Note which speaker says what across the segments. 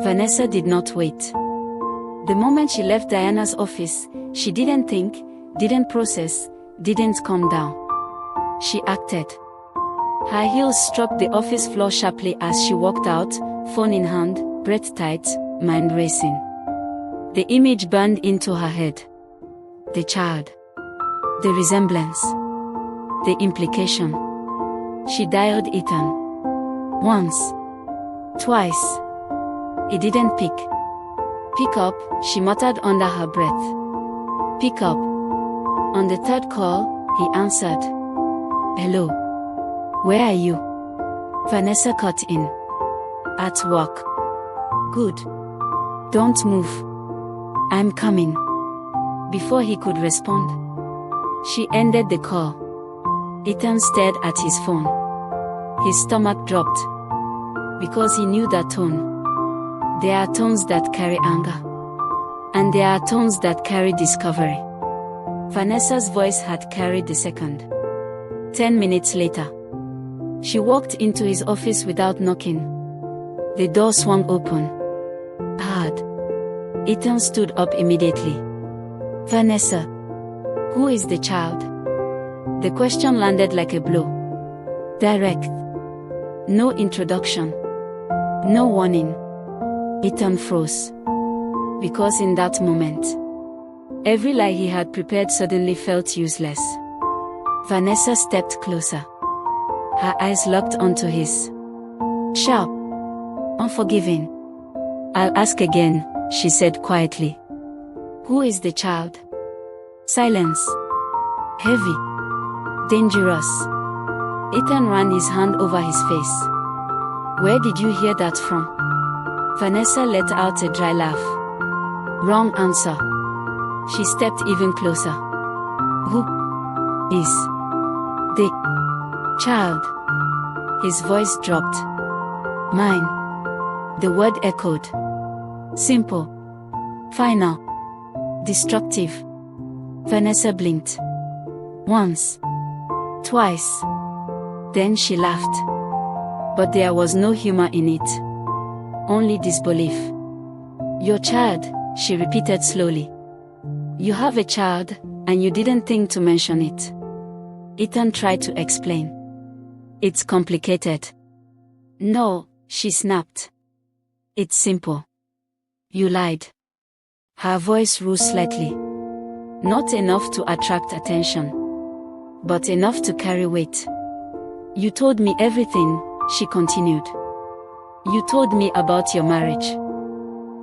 Speaker 1: Vanessa did not wait. The moment she left Diana's office, she didn't think, didn't process, didn't calm down. She acted. Her heels struck the office floor sharply as she walked out, phone in hand, breath tight, mind racing. The image burned into her head. The child. The resemblance. The implication. She dialed Ethan. Once. Twice. He didn't pick. Pick up, she muttered under her breath. Pick up. On the third call, he answered. Hello. Where are you? Vanessa cut in. At work. Good. Don't move. I'm coming. Before he could respond, she ended the call. Ethan stared at his phone. His stomach dropped. Because he knew that tone. There are tones that carry anger. And there are tones that carry discovery. Vanessa's voice had carried the second. 10 minutes later, she walked into his office without knocking. The door swung open. Hard. Ethan stood up immediately. Vanessa. Who is the child? The question landed like a blow. Direct. No introduction. No warning. Ethan froze. Because in that moment, every lie he had prepared suddenly felt useless. Vanessa stepped closer. Her eyes locked onto his. Sharp. Unforgiving. I'll ask again, she said quietly. Who is the child? Silence. Heavy. Dangerous. Ethan ran his hand over his face. Where did you hear that from? Vanessa let out a dry laugh. Wrong answer. She stepped even closer. Who is the child? His voice dropped. Mine. The word echoed. Simple. Final. Destructive. Vanessa blinked. Once. Twice. Then she laughed. But there was no humor in it. Only disbelief. Your child, she repeated slowly. You have a child, and you didn't think to mention it. Ethan tried to explain. It's complicated. No, she snapped. It's simple. You lied. Her voice rose slightly. Not enough to attract attention, but enough to carry weight. You told me everything, she continued. You told me about your marriage,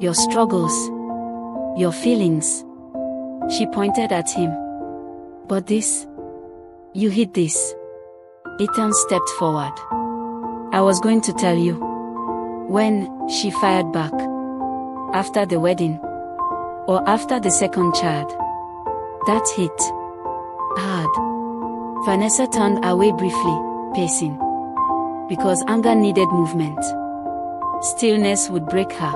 Speaker 1: your struggles, your feelings. She pointed at him. But this? You hid this. Ethan stepped forward. I was going to tell you. When, she fired back. After the wedding. Or after the second child. That hit hard. Vanessa turned away briefly, pacing. Because anger needed movement. Stillness would break her.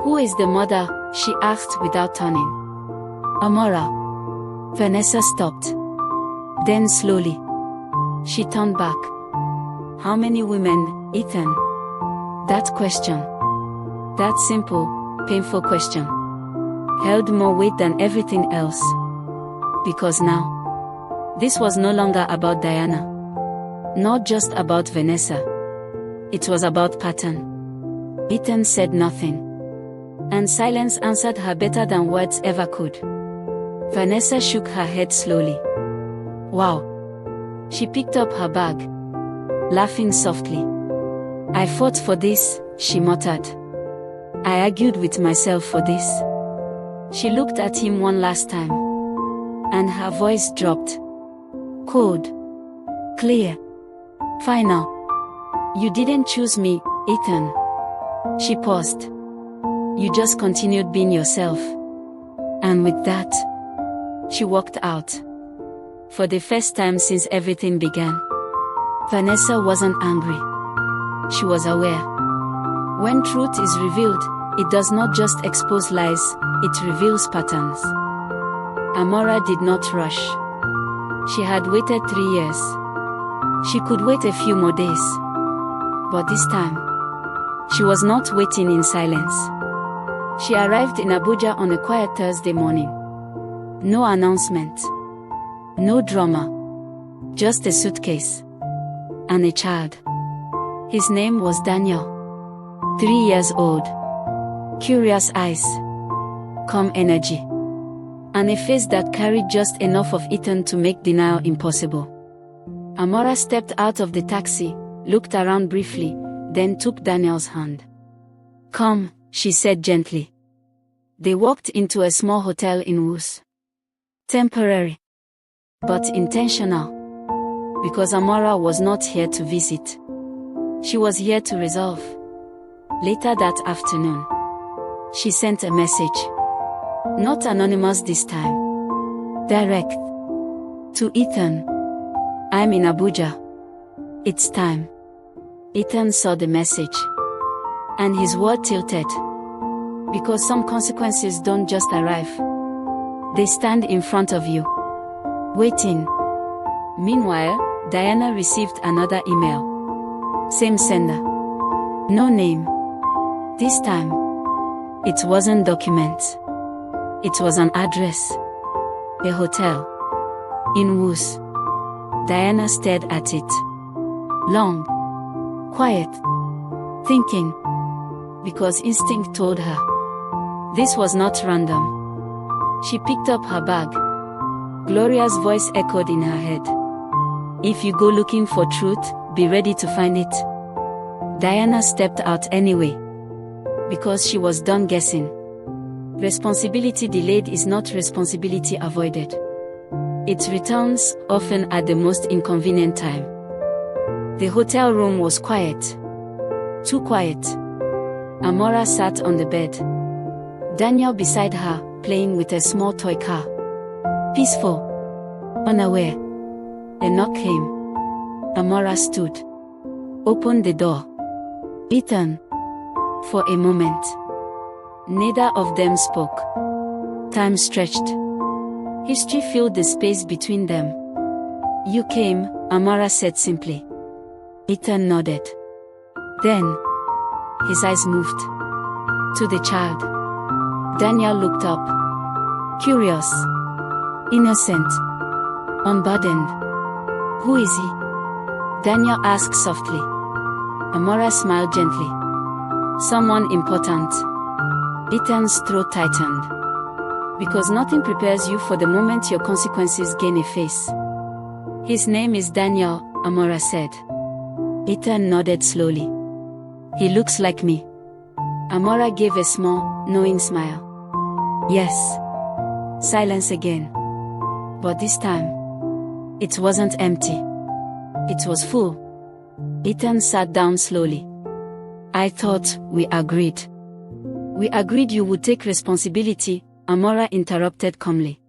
Speaker 1: Who is the mother? She asked without turning. Amora. Vanessa stopped. Then slowly, she turned back. How many women, Ethan? That question. That simple, painful question. Held more weight than everything else. Because now, this was no longer about Diana. Not just about Vanessa. It was about pattern. Ethan said nothing. And silence answered her better than words ever could. Vanessa shook her head slowly. Wow. She picked up her bag, laughing softly. I fought for this, she muttered. I argued with myself for this. She looked at him one last time. And her voice dropped. Cold. Clear. Final. You didn't choose me, Ethan. She paused. You just continued being yourself. And with that, she walked out. For the first time since everything began. Vanessa wasn't angry. She was aware. When truth is revealed, it does not just expose lies, it reveals patterns. Amora did not rush. She had waited 3 years. She could wait a few more days. But this time, She was not waiting in silence. She arrived in Abuja on a quiet Thursday morning. No announcement. No drama. Just a suitcase. And a child. His name was Daniel. 3 years old. Curious eyes. Calm energy. And a face that carried just enough of Ethan to make denial impossible. Amora stepped out of the taxi, looked around briefly, then took Daniel's hand. "Come," she said gently. They walked into a small hotel in Wus. Temporary. But intentional. Because Amora was not here to visit. She was here to resolve. Later that afternoon, she sent a message. Not anonymous this time. Direct. To Ethan. "I'm in Abuja. It's time." Ethan saw the message. And his world tilted. Because some consequences don't just arrive. They stand in front of you. Waiting. Meanwhile, Diana received another email. Same sender. No name. This time, it wasn't documents. It was an address. A hotel. In Wus. Diana stared at it. Long. Quiet. Thinking. Because instinct told her. This was not random. She picked up her bag. Gloria's voice echoed in her head. If you go looking for truth, be ready to find it. Diana stepped out anyway. Because she was done guessing. Responsibility delayed is not responsibility avoided. It returns, often at the most inconvenient time. The hotel room was quiet. Too quiet. Amora sat on the bed. Daniel beside her, playing with a small toy car. Peaceful. Unaware. A knock came. Amora stood. Opened the door. Ethan. For a moment. Neither of them spoke. Time stretched. History filled the space between them. You came, Amara said simply. Ethan nodded. Then, his eyes moved. To the child. Daniel looked up. Curious. Innocent. Unburdened. Who is he? Daniel asked softly. Amora smiled gently. Someone important. Ethan's throat tightened. Because nothing prepares you for the moment your consequences gain a face. His name is Daniel, Amora said. Ethan nodded slowly. He looks like me. Amora gave a small, knowing smile. Yes. Silence again. But this time, it wasn't empty. It was full. Ethan sat down slowly. I thought we agreed. We agreed you would take responsibility, Amora interrupted calmly.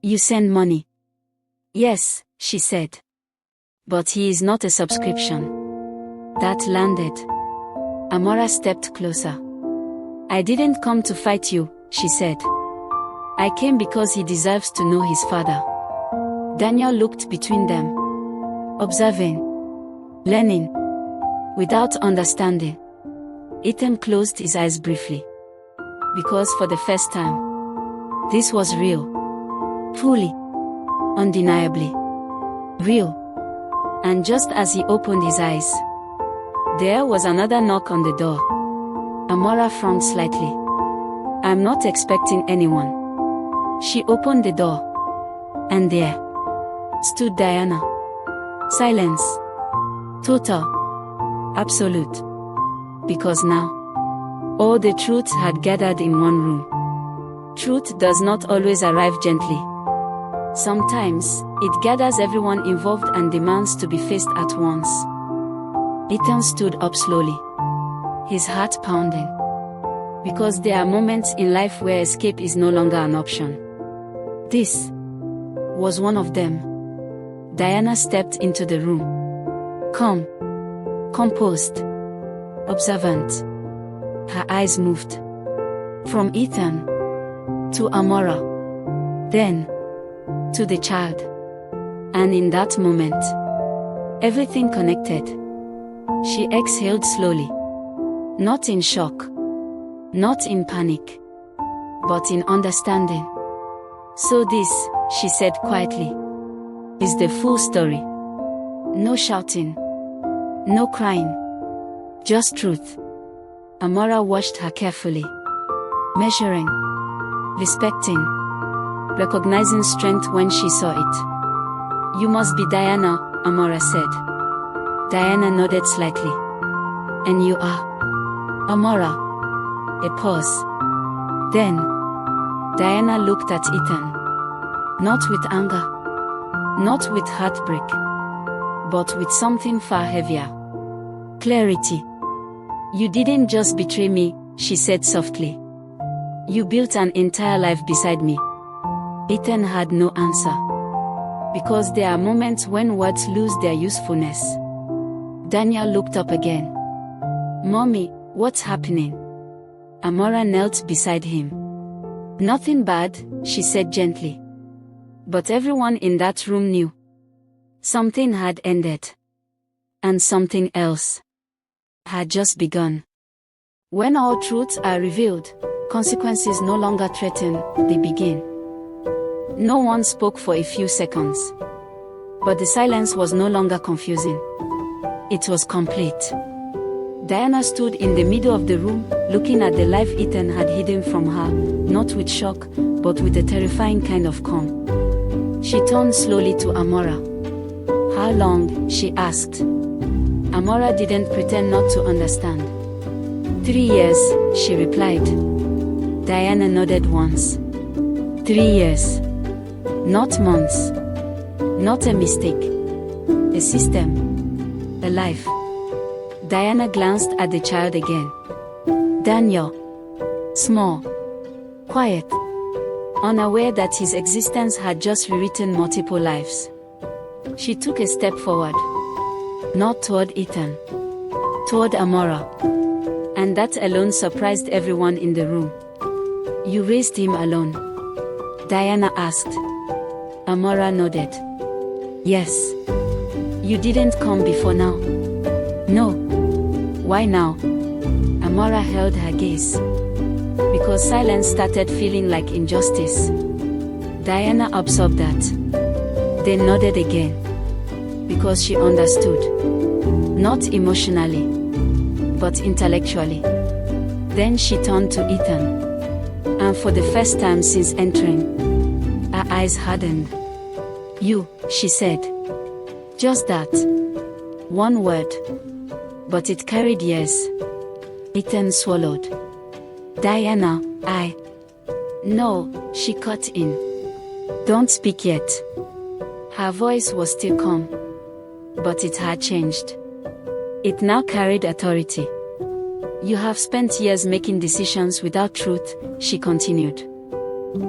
Speaker 1: You send money. Yes, she said. But he is not a subscription. That landed. Amora stepped closer. I didn't come to fight you, she said. I came because he deserves to know his father. Daniel looked between them. Observing. Learning. Without understanding. Ethan closed his eyes briefly. Because for the first time, this was real. Fully. Undeniably. Real. And just as he opened his eyes, there was another knock on the door. Amora frowned slightly. I'm not expecting anyone. She opened the door. And there stood Diana. Silence. Total. Absolute. Because now, all the truth had gathered in one room. Truth does not always arrive gently. Sometimes, it gathers everyone involved and demands to be faced at once. Ethan stood up slowly. His heart pounding. Because there are moments in life where escape is no longer an option. This was one of them. Diana stepped into the room. Calm. Composed. Observant. Her eyes moved. From Ethan. To Amora. Then. To the child. And in that moment, everything connected. She exhaled slowly. Not in shock. Not in panic. But in understanding. So this, she said quietly, is the full story. No shouting. No crying. Just truth. Amora watched her carefully. Measuring. Respecting. Recognizing strength when she saw it. You must be Diana, Amora said. Diana nodded slightly. And you are? Amora. A pause. Then, Diana looked at Ethan. Not with anger. Not with heartbreak. But with something far heavier. Clarity. You didn't just betray me, she said softly. You built an entire life beside me. Ethan had no answer. Because there are moments when words lose their usefulness. Daniel looked up again. Mommy, what's happening? Amora knelt beside him. Nothing bad, she said gently. But everyone in that room knew. Something had ended. And something else had just begun. When all truths are revealed, consequences no longer threaten, they begin. No one spoke for a few seconds. But the silence was no longer confusing. It was complete. Diana stood in the middle of the room, looking at the life Ethan had hidden from her, not with shock, but with a terrifying kind of calm. She turned slowly to Amora. How long? She asked. Amora didn't pretend not to understand. 3 years, she replied. Diana nodded once. 3 years. Not months. Not a mistake. A system. A life. Diana glanced at the child again. Daniel. Small. Quiet. Unaware that his existence had just rewritten multiple lives. She took a step forward. Not toward Ethan. Toward Amora. And that alone surprised everyone in the room. You raised him alone? Diana asked. Amora nodded. Yes. You didn't come before now? No. Why now? Amora held her gaze. Because silence started feeling like injustice. Diana absorbed that. Then nodded again. Because she understood. Not emotionally. But intellectually. Then she turned to Ethan. And for the first time since entering, her eyes hardened. You, she said. Just that. One word. But it carried years. Ethan swallowed. Diana, No, she cut in. Don't speak yet. Her voice was still calm. But it had changed. It now carried authority. You have spent years making decisions without truth, she continued.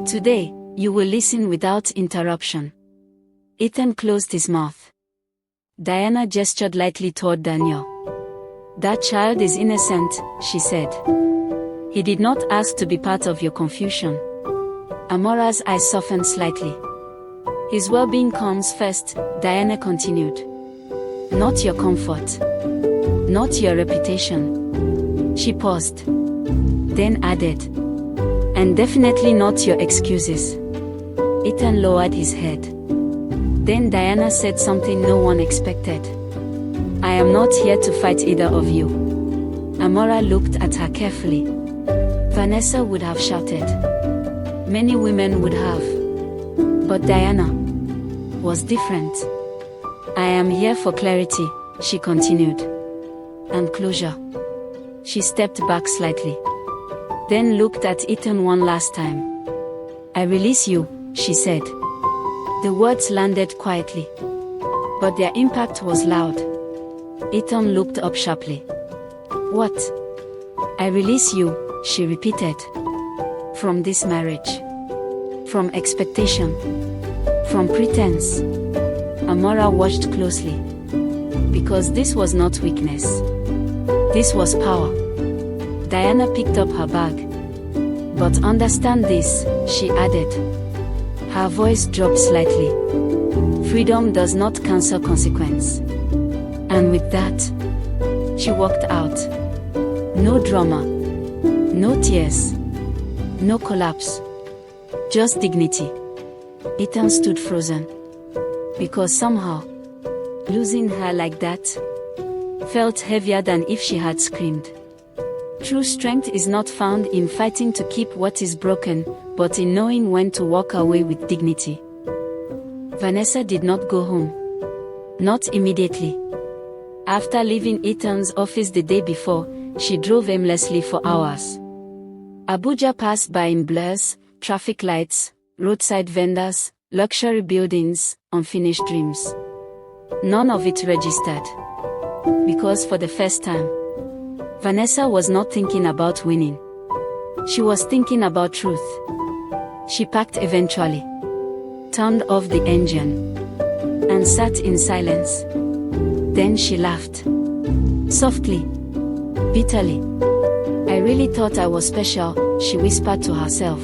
Speaker 1: Today, you will listen without interruption. Ethan closed his mouth. Diana gestured lightly toward Daniel. That child is innocent, she said. He did not ask to be part of your confusion. Amora's eyes softened slightly. His well-being comes first, Diana continued. Not your comfort. Not your reputation. She paused. Then added. And definitely not your excuses. Ethan lowered his head. Then Diana said something no one expected. I am not here to fight either of you. Amora looked at her carefully. Vanessa would have shouted. Many women would have. But Diana was different. I am here for clarity, she continued. And closure. She stepped back slightly. Then looked at Ethan one last time. I release you, she said. The words landed quietly. But their impact was loud. Ethan looked up sharply. What? I release you, she repeated. From this marriage. From expectation. From pretense. Amora watched closely. Because this was not weakness. This was power. Diana picked up her bag. But understand this, she added. Her voice dropped slightly. Freedom does not cancel consequence. And with that, she walked out. No drama. No tears. No collapse. Just dignity. Ethan stood frozen. Because somehow, losing her like that felt heavier than if she had screamed. True strength is not found in fighting to keep what is broken, but in knowing when to walk away with dignity. Vanessa did not go home. Not immediately. After leaving Ethan's office the day before, she drove aimlessly for hours. Abuja passed by in blurs, traffic lights, roadside vendors, luxury buildings, unfinished dreams. None of it registered. Because for the first time, Vanessa was not thinking about winning. She was thinking about truth. She packed eventually, turned off the engine, and sat in silence. Then she laughed. Softly, bitterly. I really thought I was special, she whispered to herself.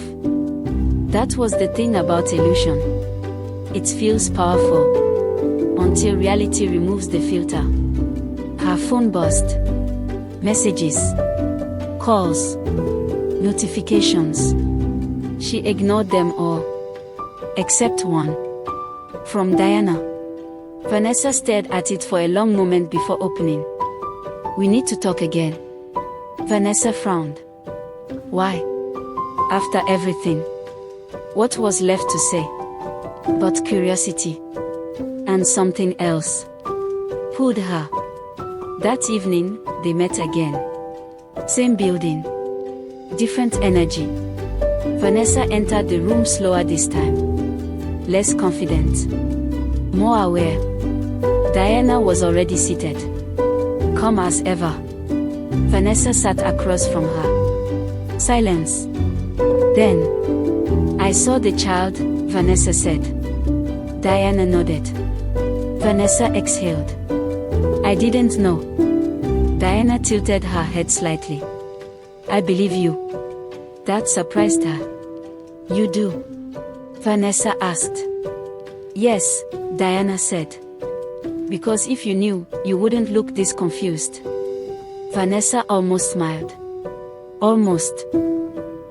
Speaker 1: That was the thing about illusion. It feels powerful, until reality removes the filter. Her phone buzzed. Messages, calls, notifications. She ignored them all, except one. From Diana. Vanessa stared at it for a long moment before opening. We need to talk again. Vanessa frowned. Why? After everything, what was left to say? But curiosity. And something else pulled her. That evening, they met again. Same building. Different energy. Vanessa entered the room slower this time. Less confident. More aware. Diana was already seated. Calm as ever. Vanessa sat across from her. Silence. Then, I saw the child, Vanessa said. Diana nodded. Vanessa exhaled. I didn't know. Diana tilted her head slightly. I believe you. That surprised her. You do? Vanessa asked. Yes, Diana said. Because if you knew, you wouldn't look this confused. Vanessa almost smiled. Almost.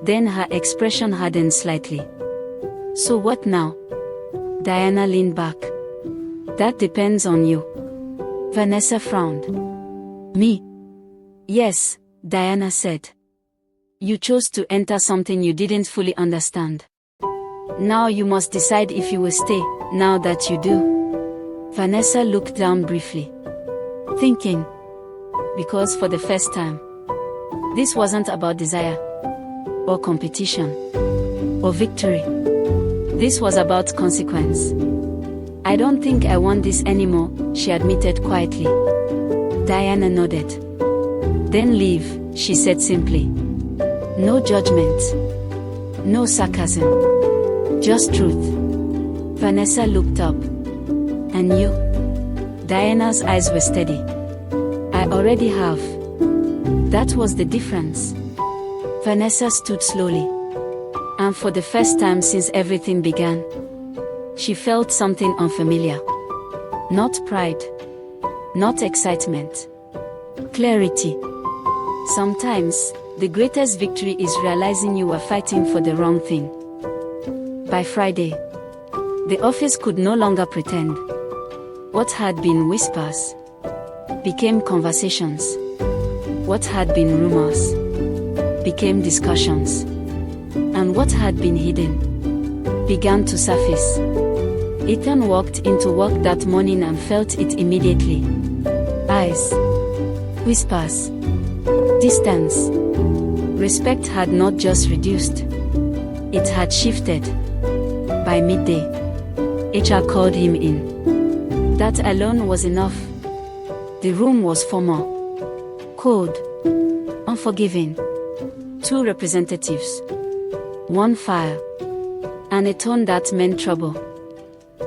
Speaker 1: Then her expression hardened slightly. So what now? Diana leaned back. That depends on you. Vanessa frowned. Me? Yes, Diana said. You chose to enter something you didn't fully understand. Now you must decide if you will stay, now that you do. Vanessa looked down briefly. Thinking. Because for the first time, this wasn't about desire, or competition, or victory. This was about consequence. I don't think I want this anymore, she admitted quietly. Diana nodded. Then leave, she said simply. No judgment. No sarcasm. Just truth. Vanessa looked up. And you? Diana's eyes were steady. I already have. That was the difference. Vanessa stood slowly. And for the first time since everything began, she felt something unfamiliar. Not pride. Not excitement. Clarity. Sometimes, the greatest victory is realizing you were fighting for the wrong thing. By Friday, the office could no longer pretend. What had been whispers became conversations. What had been rumors became discussions. And what had been hidden began to surface. Ethan walked into work that morning and felt it immediately. Eyes. Whispers. Distance. Respect had not just reduced. It had shifted. By midday, HR called him in. That alone was enough. The room was formal. Cold. Unforgiving. 2 representatives. 1 file. And a tone that meant trouble.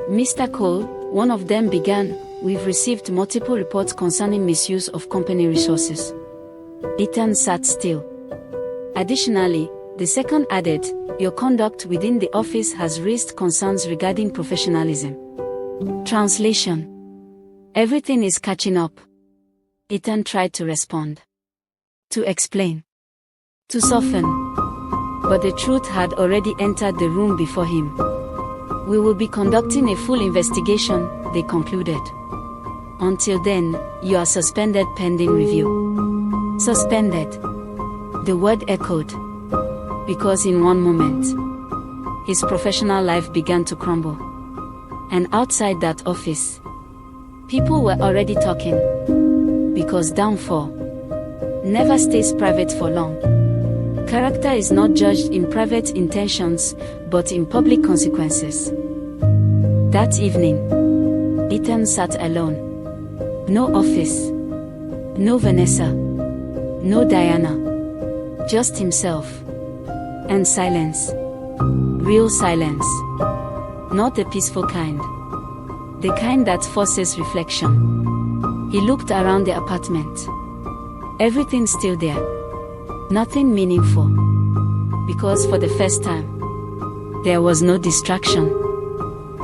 Speaker 1: Mr. Cole, one of them began, we've received multiple reports concerning misuse of company resources. Ethan sat still. Additionally, the second added, your conduct within the office has raised concerns regarding professionalism. Translation. Everything is catching up. Ethan tried to respond. to explain, to soften. But the truth had already entered the room before him. We will be conducting a full investigation, they concluded. Until then, you are suspended pending review. Suspended. The word echoed. Because in one moment, his professional life began to crumble. And outside that office, people were already talking. Because downfall never stays private for long. Character is not judged in private intentions, but in public consequences. That evening, Ethan sat alone. No office. No Vanessa. No Diana. Just himself. And silence. Real silence. Not the peaceful kind. The kind that forces reflection. He looked around the apartment. Everything still there. Nothing meaningful. Because for the first time, there was no distraction.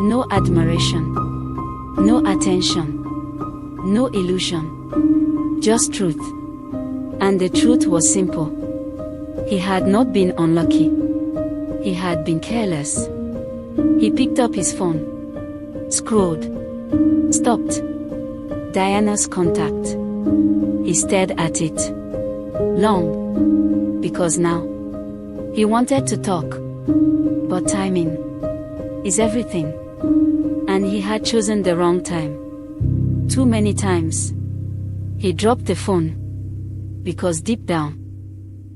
Speaker 1: No admiration. No attention. No illusion. Just truth. And the truth was simple. He had not been unlucky. He had been careless. He picked up his phone. Scrolled. Stopped. Diana's contact. He stared at it. Long. Because now, he wanted to talk. But timing is everything. And he had chosen the wrong time. Too many times. He dropped the phone. Because deep down,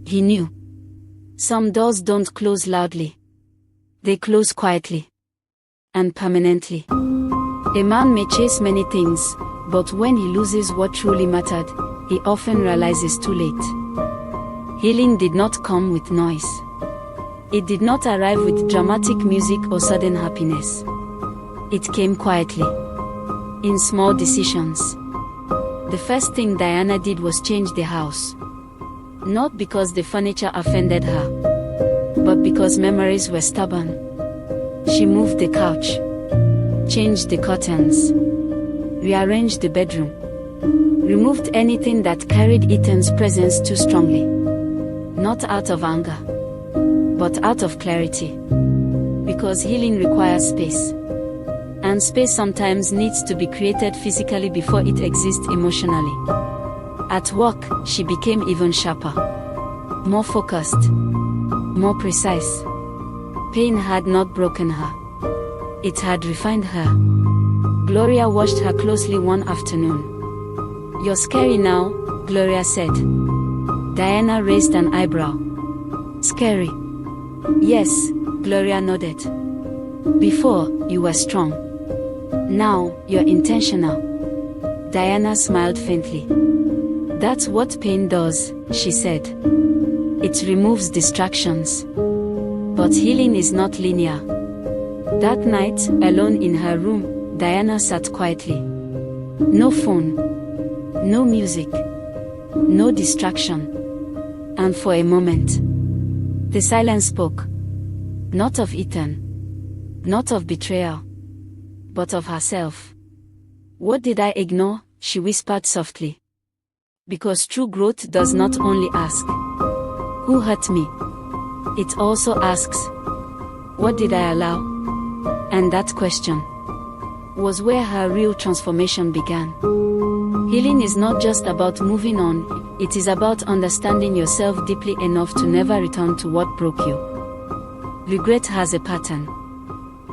Speaker 1: he knew. Some doors don't close loudly. They close quietly. And permanently. A man may chase many things, but when he loses what truly mattered, he often realizes too late. Healing did not come with noise. It did not arrive with dramatic music or sudden happiness. It came quietly. In small decisions. The first thing Diana did was change the house. Not because the furniture offended her, but because memories were stubborn. She moved the couch, changed the curtains, rearranged the bedroom, removed anything that carried Ethan's presence too strongly. Not out of anger, but out of clarity. Because healing requires space. And space sometimes needs to be created physically before it exists emotionally. At work, she became even sharper. More focused. More precise. Pain had not broken her. It had refined her. Gloria watched her closely one afternoon. "You're scary now," Gloria said. Diana raised an eyebrow. "Scary?" "Yes," Gloria nodded. "Before, you were strong. Now, you're intentional." Diana smiled faintly. "That's what pain does," she said. "It removes distractions. But healing is not linear." That night, alone in her room, Diana sat quietly. No phone. No music. No distraction. And for a moment, the silence spoke. Not of Ethan. Not of betrayal. But of herself. "What did I ignore?" she whispered softly. Because true growth does not only ask, "Who hurt me?" It also asks, "What did I allow?" And that question was where her real transformation began. Healing is not just about moving on, it is about understanding yourself deeply enough to never return to what broke you. Regret has a pattern.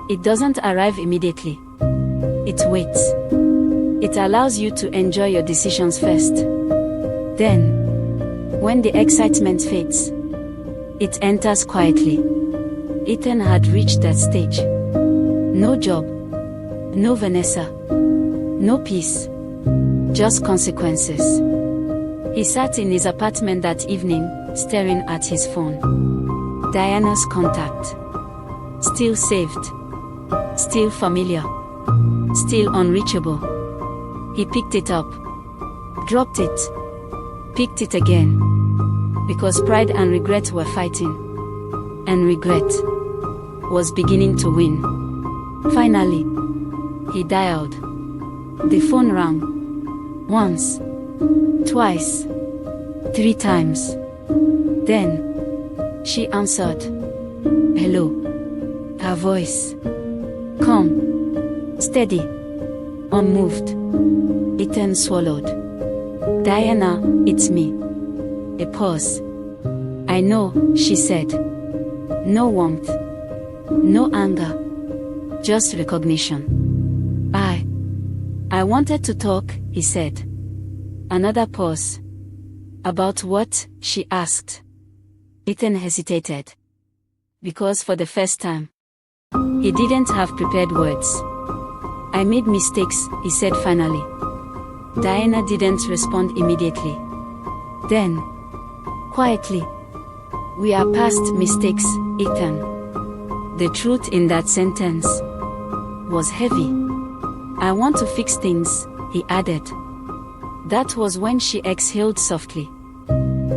Speaker 1: It doesn't arrive immediately. It waits. It allows you to enjoy your decisions first. Then, when the excitement fades, it enters quietly. Ethan had reached that stage. No job. No Vanessa. No peace. Just consequences. He sat in his apartment that evening, staring at his phone. Diana's contact. Still saved. Still familiar. Still unreachable. He picked it up. Dropped it. Picked it again. Because pride and regret were fighting. And regret was beginning to win. Finally, he dialed. The phone rang. Once. Twice. 3 times. Then, she answered. Hello. Her voice. Calm. Steady. Unmoved. Ethan swallowed. Diana, it's me. A pause. I know, she said. No warmth. No anger. Just recognition. I wanted to talk, he said. Another pause. About what? She asked. Ethan hesitated. Because for the first time, he didn't have prepared words. I made mistakes, he said finally. Diana didn't respond immediately. Then, quietly, we are past mistakes, Ethan. The truth in that sentence was heavy. I want to fix things, he added. That was when she exhaled softly.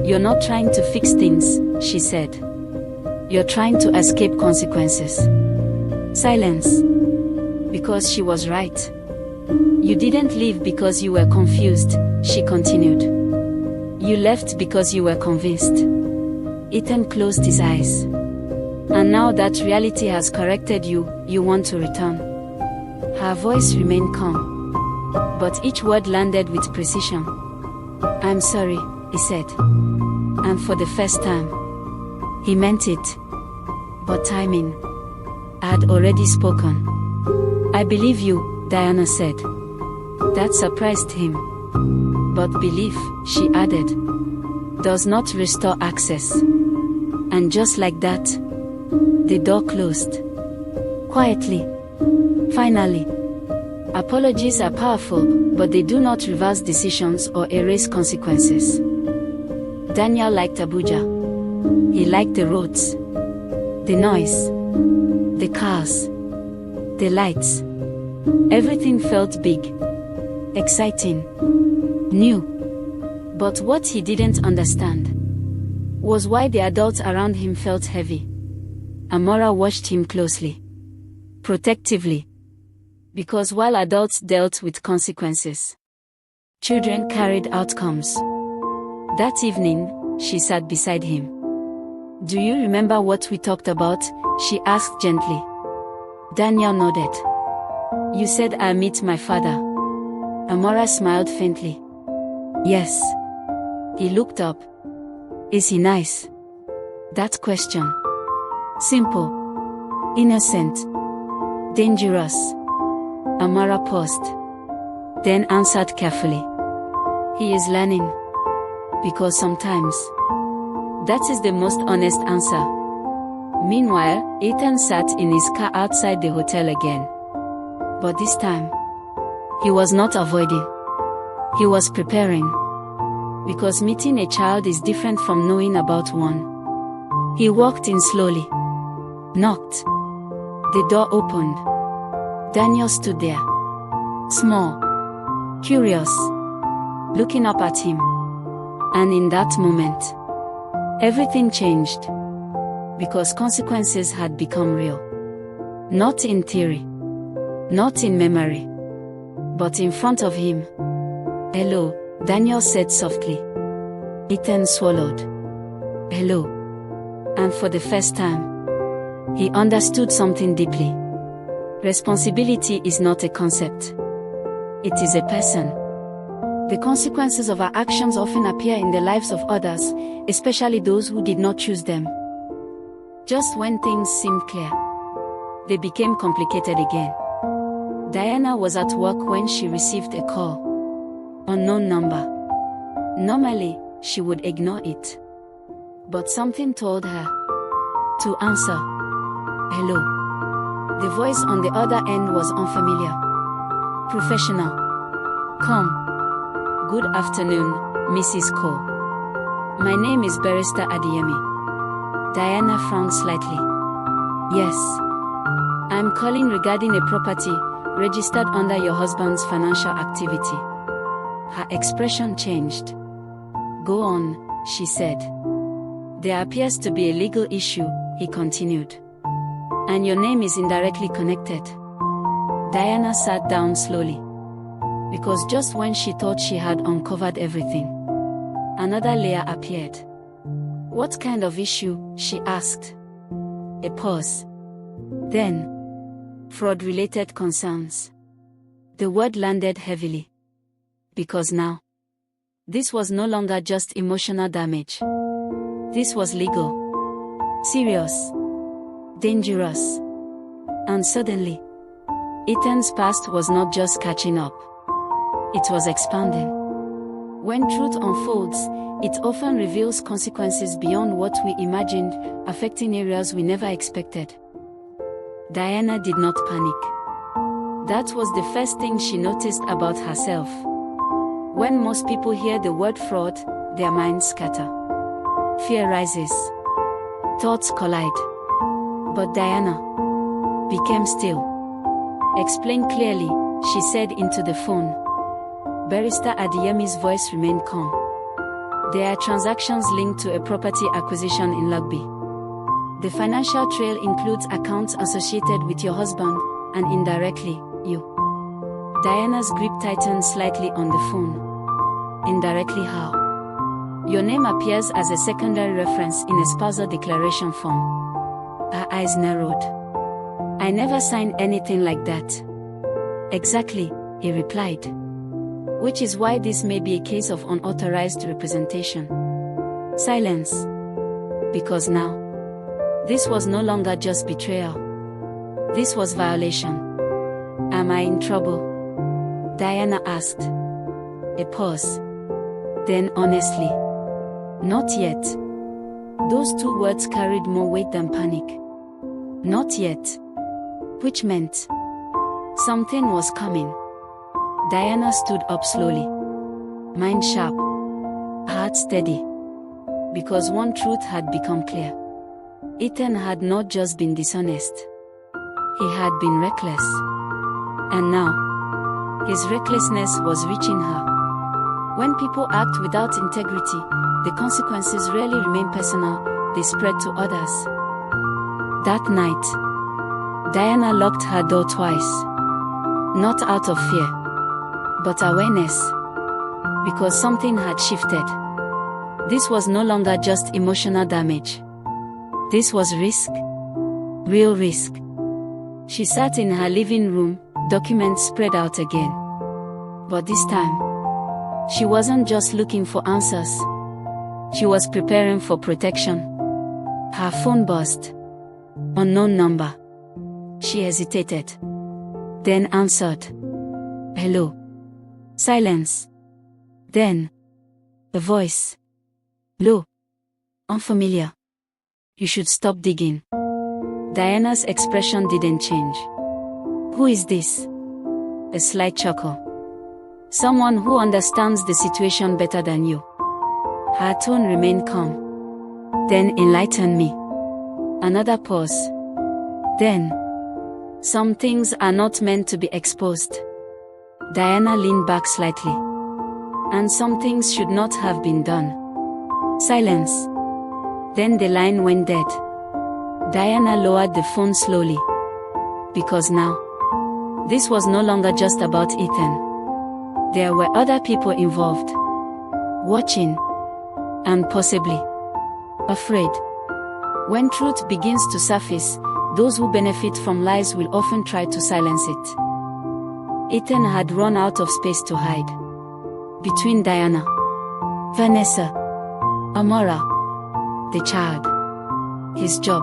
Speaker 1: You're not trying to fix things, she said. You're trying to escape consequences. Silence. Because she was right. You didn't leave because you were confused, she continued. You left because you were convinced. Ethan closed his eyes. And now that reality has corrected you, you want to return. Her voice remained calm, but each word landed with precision. I'm sorry, he said. And for the first time, he meant it. But timing had already spoken. I believe you, Diana said. That surprised him. But belief, she added, does not restore access. And just like that, the door closed. Quietly. Finally. Apologies are powerful, but they do not reverse decisions or erase consequences. Daniel liked Abuja. He liked the roads, the noise, the cars, the lights. Everything felt big, exciting, new. But what he didn't understand was why the adults around him felt heavy. Amora watched him closely, protectively. Because while adults dealt with consequences, children carried outcomes. That evening, she sat beside him. Do you remember what we talked about? She asked gently. Daniel nodded. You said I'll meet my father. Amora smiled faintly. Yes. He looked up. Is he nice? That question. Simple. Innocent. Dangerous. Amara paused. Then answered carefully. He is learning. Because sometimes, that is the most honest answer. Meanwhile, Ethan sat in his car outside the hotel again. But this time, he was not avoiding. He was preparing. Because meeting a child is different from knowing about one. He walked in slowly. Knocked. The door opened. Daniel stood there. Small. Curious. Looking up at him. And in that moment, everything changed. Because consequences had become real. Not in theory. Not in memory. But in front of him. Hello, Daniel said softly. Ethan swallowed. Hello. And for the first time, he understood something deeply. Responsibility is not a concept. It is a person. The consequences of our actions often appear in the lives of others, especially those who did not choose them. Just when things seemed clear, they became complicated again. Diana was at work when she received a call. Unknown number. Normally, she would ignore it. But something told her to answer. Hello. The voice on the other end was unfamiliar. Professional. Come. Good afternoon, Mrs. Cole. My name is Barrister Adeyemi. Diana frowned slightly. Yes. I'm calling regarding a property registered under your husband's financial activity. Her expression changed. Go on, she said. There appears to be a legal issue, he continued. And your name is indirectly connected. Diana sat down slowly. Because just when she thought she had uncovered everything, Another layer appeared. What kind of issue? She asked. A pause. Then, fraud-related concerns. The word landed heavily. Because now, this was no longer just emotional damage. This was legal. Serious. Dangerous. And suddenly, Ethan's past was not just catching up. It was expanding. When truth unfolds, it often reveals consequences beyond what we imagined, affecting areas we never expected. Diana did not panic. That was the first thing she noticed about herself. When most people hear the word fraud, their minds scatter. Fear rises. Thoughts collide. But Diana became still. Explain clearly, she said into the phone. Barrister Adeyemi's voice remained calm. There are transactions linked to a property acquisition in Lugby. The financial trail includes accounts associated with your husband, and indirectly, you. Diana's grip tightened slightly on the phone. Indirectly how? Your name appears as a secondary reference in a spousal declaration form. Her eyes narrowed. I never signed anything like that. Exactly, he replied. Which is why this may be a case of unauthorized representation. Silence. Because now, this was no longer just betrayal. This was violation. Am I in trouble? Diana asked. A pause. Then honestly. Not yet. Those two words carried more weight than panic. Not yet. Which meant something was coming. Diana stood up slowly. Mind sharp. Heart steady. Because one truth had become clear. Ethan had not just been dishonest. He had been reckless. And now, his recklessness was reaching her. When people act without integrity, the consequences rarely remain personal, they spread to others. That night, Diana locked her door twice. Not out of fear, but awareness. Because something had shifted. This was no longer just emotional damage. This was risk. Real risk. She sat in her living room, documents spread out again. But this time, she wasn't just looking for answers. She was preparing for protection. Her phone buzzed. Unknown number. She hesitated. Then answered. Hello. Silence. Then, a voice. Low. Unfamiliar. You should stop digging. Diana's expression didn't change. Who is this? A slight chuckle. Someone who understands the situation better than you. Her tone remained calm. Then enlighten me. Another pause. Then, some things are not meant to be exposed. Diana leaned back slightly. And some things should not have been done. Silence. Then the line went dead. Diana lowered the phone slowly. Because now, this was no longer just about Ethan. There were other people involved. Watching. And possibly afraid. When truth begins to surface, those who benefit from lies will often try to silence it. Ethan had run out of space to hide. Between Diana, Vanessa, Amora, the child, his job,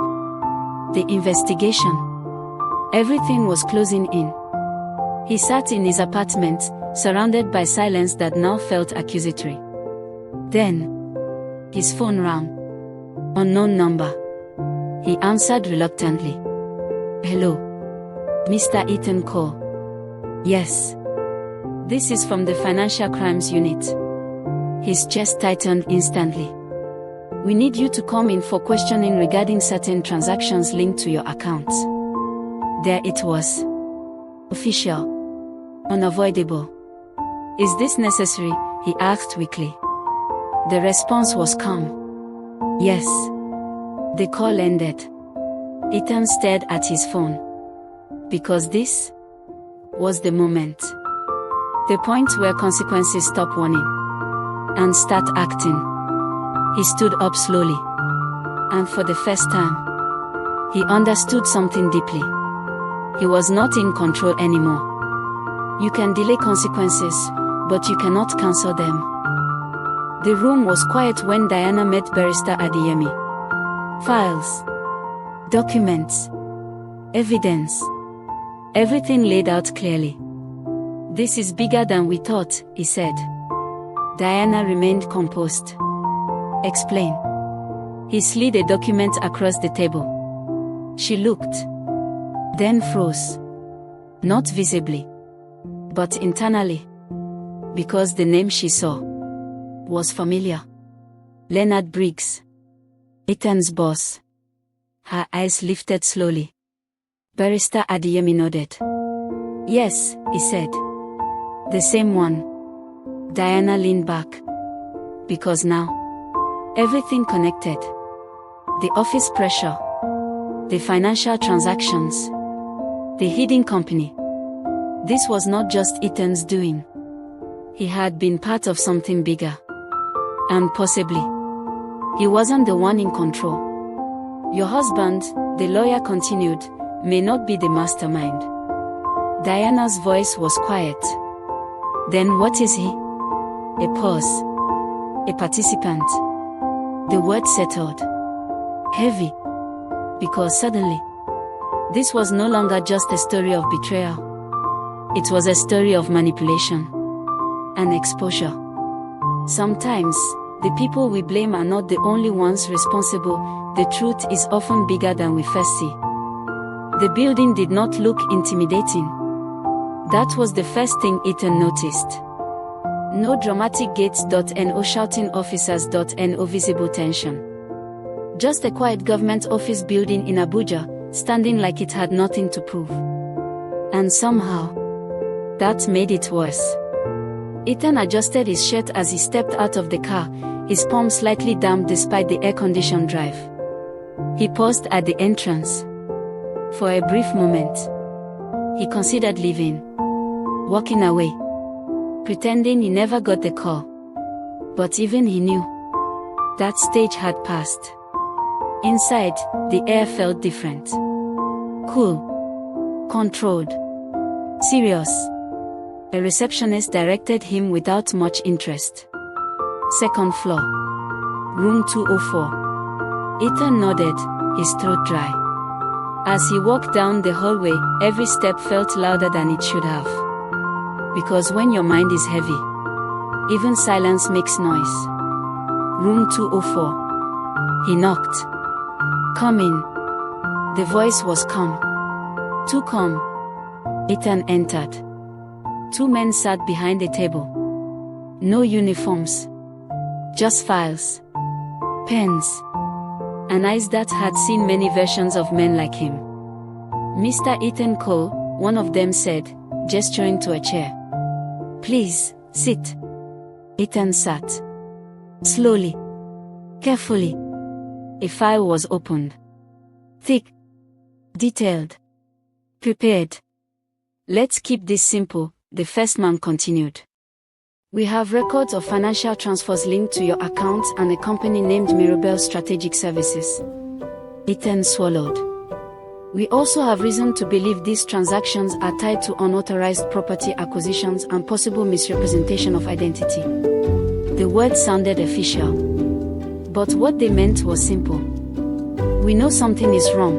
Speaker 1: the investigation. Everything was closing in. He sat in his apartment, surrounded by silence that now felt accusatory. Then, his phone rang. Unknown number. He answered reluctantly. Hello. Mr. Ethan Cole. Yes. This is from the Financial Crimes Unit. His chest tightened instantly. We need you to come in for questioning regarding certain transactions linked to your accounts. There it was. Official. Unavoidable. Is this necessary? He asked weakly. The response was calm. Yes. The call ended. Ethan stared at his phone. Because this was the moment. The point where consequences stop warning. and start acting. He stood up slowly. And for the first time, he understood something deeply. He was not in control anymore. You can delay consequences, but you cannot cancel them. The room was quiet when Diana met Barrister Adeyemi. Files, documents, evidence. Everything laid out clearly. "This is bigger than we thought," he said. Diana remained composed. "Explain." He slid a document across the table. She looked, then froze. Not visibly, but internally. Because the name she saw was familiar. Leonard Briggs, Ethan's boss. Her eyes lifted slowly. Barrister Adeyemi nodded. "Yes," he said. "The same one." Diana leaned back. Because now, everything connected. The office pressure, the financial transactions, the hidden company. This was not just Ethan's doing. He had been part of something bigger. And possibly, he wasn't the one in control. "Your husband," the lawyer continued, "may not be the mastermind." Diana's voice was quiet. "Then what is he?" A pause. A participant. The word settled. Heavy. Because suddenly, this was no longer just a story of betrayal. It was a story of manipulation and exposure. Sometimes, the people we blame are not the only ones responsible. The truth is often bigger than we first see. The building did not look intimidating. That was the first thing Ethan noticed. No dramatic gates.no shouting officers.no visible tension. Just a quiet government office building in Abuja, standing like it had nothing to prove. And somehow, that made it worse. Ethan adjusted his shirt as he stepped out of the car, his palm slightly damp despite the air-conditioned drive. He paused at the entrance. For a brief moment, he considered leaving, walking away, pretending he never got the call. But even he knew that stage had passed. Inside, the air felt different. Cool. Controlled. Serious. A receptionist directed him without much interest. "Second floor. Room 204. Ethan nodded, his throat dry. As he walked down the hallway, every step felt louder than it should have. Because when your mind is heavy, even silence makes noise. Room 204. He knocked. "Come in." The voice was calm. Too calm. Ethan entered. Two men sat behind a table. No uniforms. Just files. Pens. And eyes that had seen many versions of men like him. "Mr. Ethan Cole," one of them said, gesturing to a chair. "Please, sit." Ethan sat. Slowly. Carefully. A file was opened. Thick. Detailed. Prepared. "Let's keep this simple," the first man continued. "We have records of financial transfers linked to your account and a company named Mirabel Strategic Services." Ethan swallowed. "We also have reason to believe these transactions are tied to unauthorized property acquisitions and possible misrepresentation of identity." The words sounded official. But what they meant was simple. "We know something is wrong."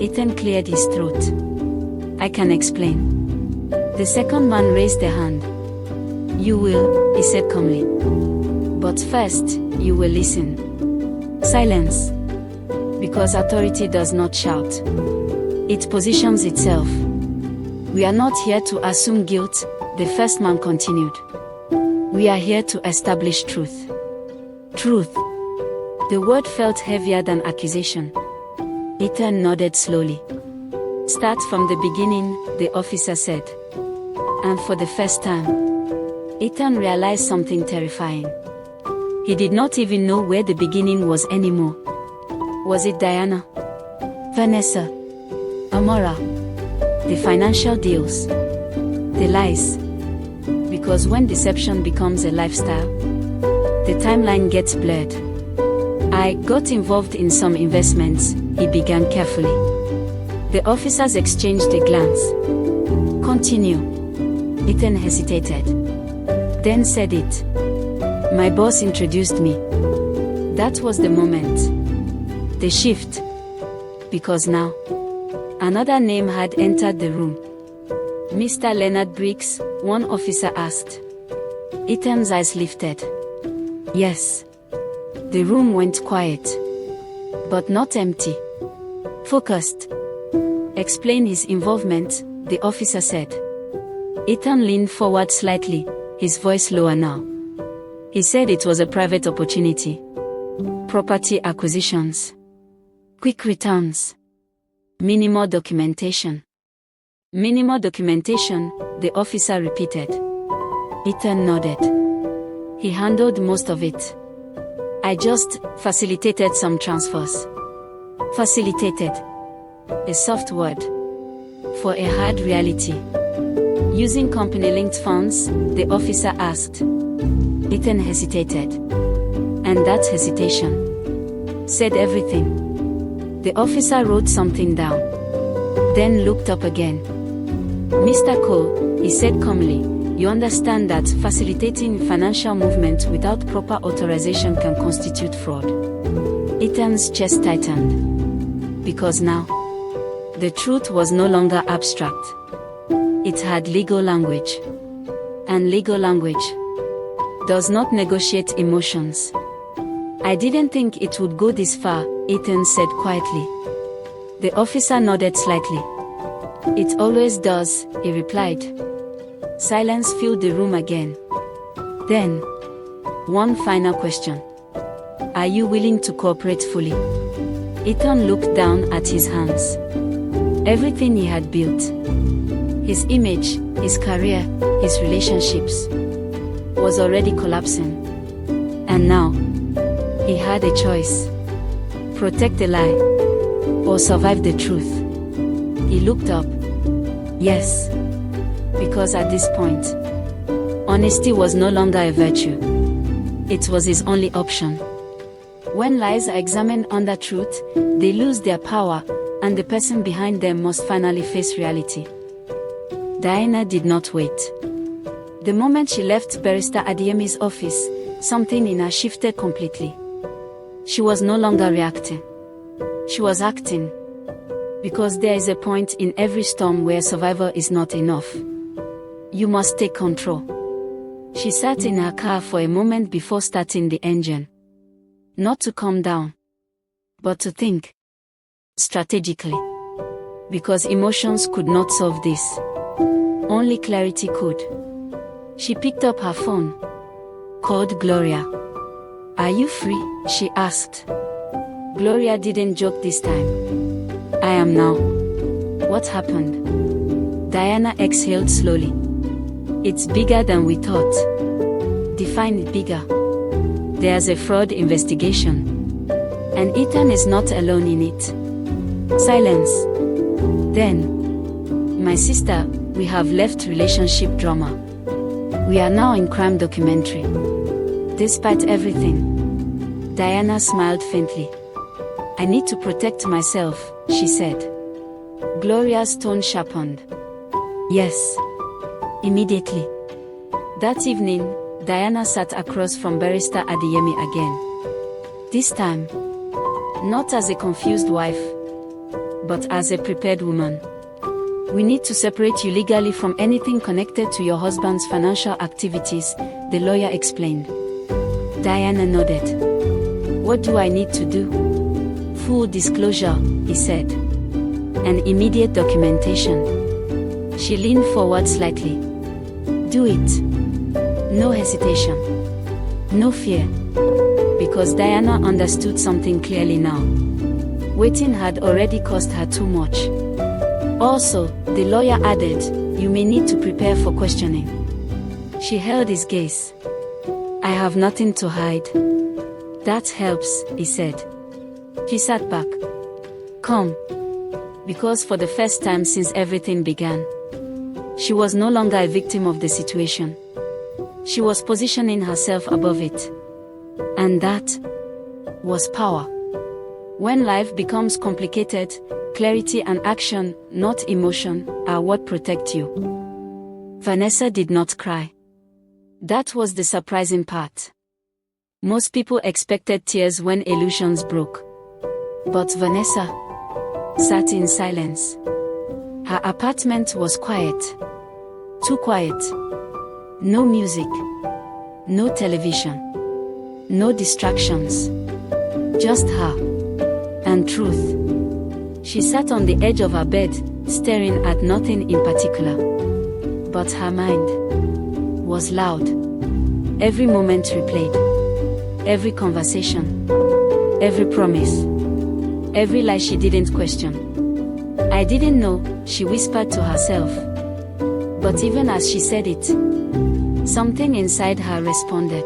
Speaker 1: Ethan cleared his throat. "I can explain." The second man raised a hand. "You will," he said calmly. "But first, you will listen." Silence. Because authority does not shout. It positions itself. "We are not here to assume guilt," the first man continued. "We are here to establish truth." Truth. The word felt heavier than accusation. Ethan nodded slowly. "Start from the beginning," the officer said. And for the first time, Ethan realized something terrifying. He did not even know where the beginning was anymore. Was it Diana? Vanessa? Amora? The financial deals? The lies? Because when deception becomes a lifestyle, The timeline gets blurred. I got involved in some investments, he began carefully. The officers exchanged a glance. Continue. Ethan hesitated. Then said it. My boss introduced me. That was the moment. The shift. Because now, another name had entered the room. Mr. Leonard Briggs, one officer asked. Ethan's eyes lifted. Yes. The room went quiet. But not empty. Focused. Explain his involvement, the officer said. Ethan leaned forward slightly, his voice lower now. He said it was a private opportunity. Property acquisitions. Quick returns. Minimal documentation. Minimal documentation, the officer repeated. Ethan nodded. He handled most of it. I just facilitated some transfers. Facilitated. A soft word. For a hard reality. Using company-linked funds, the officer asked. Ethan hesitated. And that hesitation said everything. The officer wrote something down. Then looked up again. Mr. Cole, he said calmly, you understand that facilitating financial movement without proper authorization can constitute fraud. Ethan's chest tightened. Because now, the truth was no longer abstract. It had legal language. And legal language does not negotiate emotions. I didn't think it would go this far, Ethan said quietly. The officer nodded slightly. It always does, he replied. Silence filled the room again. Then, one final question. Are you willing to cooperate fully? Ethan looked down at his hands. Everything he had built. His image, his career, his relationships, was already collapsing. And now, he had a choice. Protect the lie, or survive the truth. He looked up. Yes. Because at this point, honesty was no longer a virtue. It was his only option. When lies are examined under truth, they lose their power, and the person behind them must finally face reality. Diana did not wait. The moment she left Barrister Adeyemi's office, something in her shifted completely. She was no longer reacting. She was acting. Because there is a point in every storm where survival is not enough. You must take control. She sat in her car for a moment before starting the engine. Not to calm down, but to think. Strategically. Because emotions could not solve this. Only clarity could. She picked up her phone. Called Gloria. Are you free? She asked. Gloria didn't joke this time. I am now. What happened? Diana exhaled slowly. It's bigger than we thought. Define it bigger. There's a fraud investigation. And Ethan is not alone in it. Silence. Then, my sister, we have left relationship drama. We are now in crime documentary. Despite everything. Diana smiled faintly. I need to protect myself, she said. Gloria's tone sharpened. Yes. Immediately. That evening, Diana sat across from Barrister Adeyemi again. This time, not as a confused wife, but as a prepared woman. We need to separate you legally from anything connected to your husband's financial activities, the lawyer explained. Diana nodded. What do I need to do? Full disclosure, he said. And immediate documentation. She leaned forward slightly. Do it. No hesitation. No fear. Because Diana understood something clearly now. Waiting had already cost her too much. Also, the lawyer added, you may need to prepare for questioning. She held his gaze. I have nothing to hide. That helps, he said. She sat back. Calm. Because for the first time since everything began, she was no longer a victim of the situation. She was positioning herself above it. And that was power. When life becomes complicated, clarity and action, not emotion, are what protect you. Vanessa did not cry. That was the surprising part. Most people expected tears when illusions broke. But Vanessa sat in silence. Her apartment was quiet. Too quiet. No music. No television. No distractions. Just her. And truth. She sat on the edge of her bed, staring at nothing in particular. But her mind was loud. Every moment replayed. Every conversation. Every promise. Every lie she didn't question. I didn't know, she whispered to herself. But even as she said it, something inside her responded.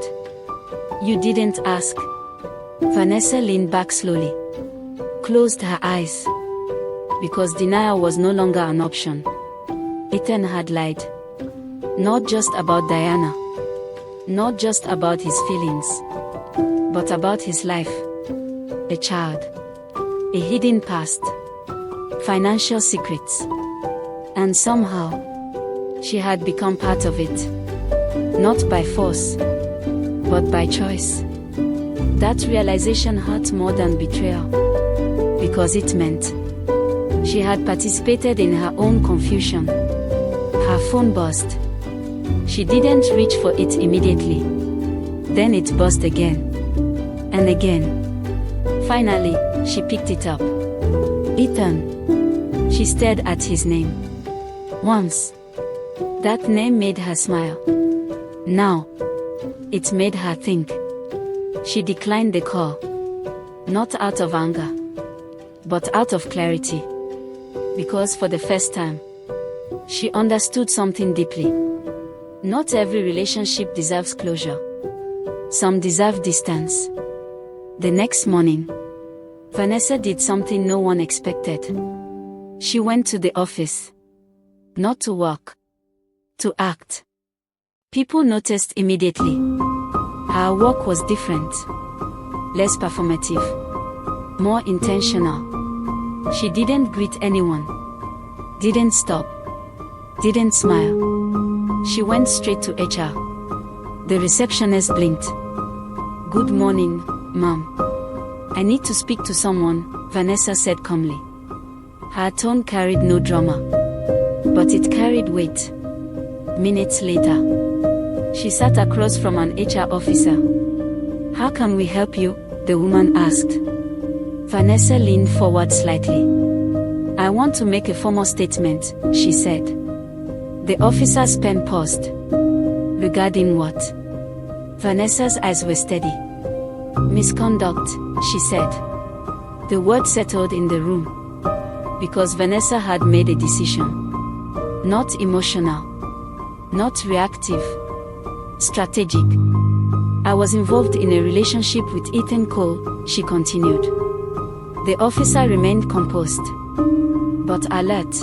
Speaker 1: You didn't ask. Vanessa leaned back slowly. Closed her eyes. Because denial was no longer an option. Ethan had lied. Not just about Diana. Not just about his feelings. But about his life. A child. A hidden past. Financial secrets. And somehow, she had become part of it. Not by force, but by choice. That realization hurt more than betrayal. Because it meant she had participated in her own confusion. Her phone buzzed. She didn't reach for it immediately. Then it buzzed again. And again. Finally, she picked it up. Ethan. She stared at his name. Once. That name made her smile. Now. It made her think. She declined the call. Not out of anger. But out of clarity. Because for the first time, she understood something deeply. Not every relationship deserves closure. Some deserve distance. The next morning, Vanessa did something no one expected. She went to the office. Not to work. To act. People noticed immediately. Her work was different. Less performative. More intentional. She didn't greet anyone. Didn't stop. Didn't smile. She went straight to HR. The receptionist blinked. Good morning, ma'am. I need to speak to someone, Vanessa said calmly. Her tone carried no drama. But it carried weight. Minutes later, she sat across from an HR officer. How can we help you? The woman asked. Vanessa leaned forward slightly. I want to make a formal statement, she said. The officer's pen paused. Regarding what? Vanessa's eyes were steady. Misconduct, she said. The word settled in the room. Because Vanessa had made a decision. Not emotional. Not reactive. Strategic. I was involved in a relationship with Ethan Cole, she continued. The officer remained composed. But alert.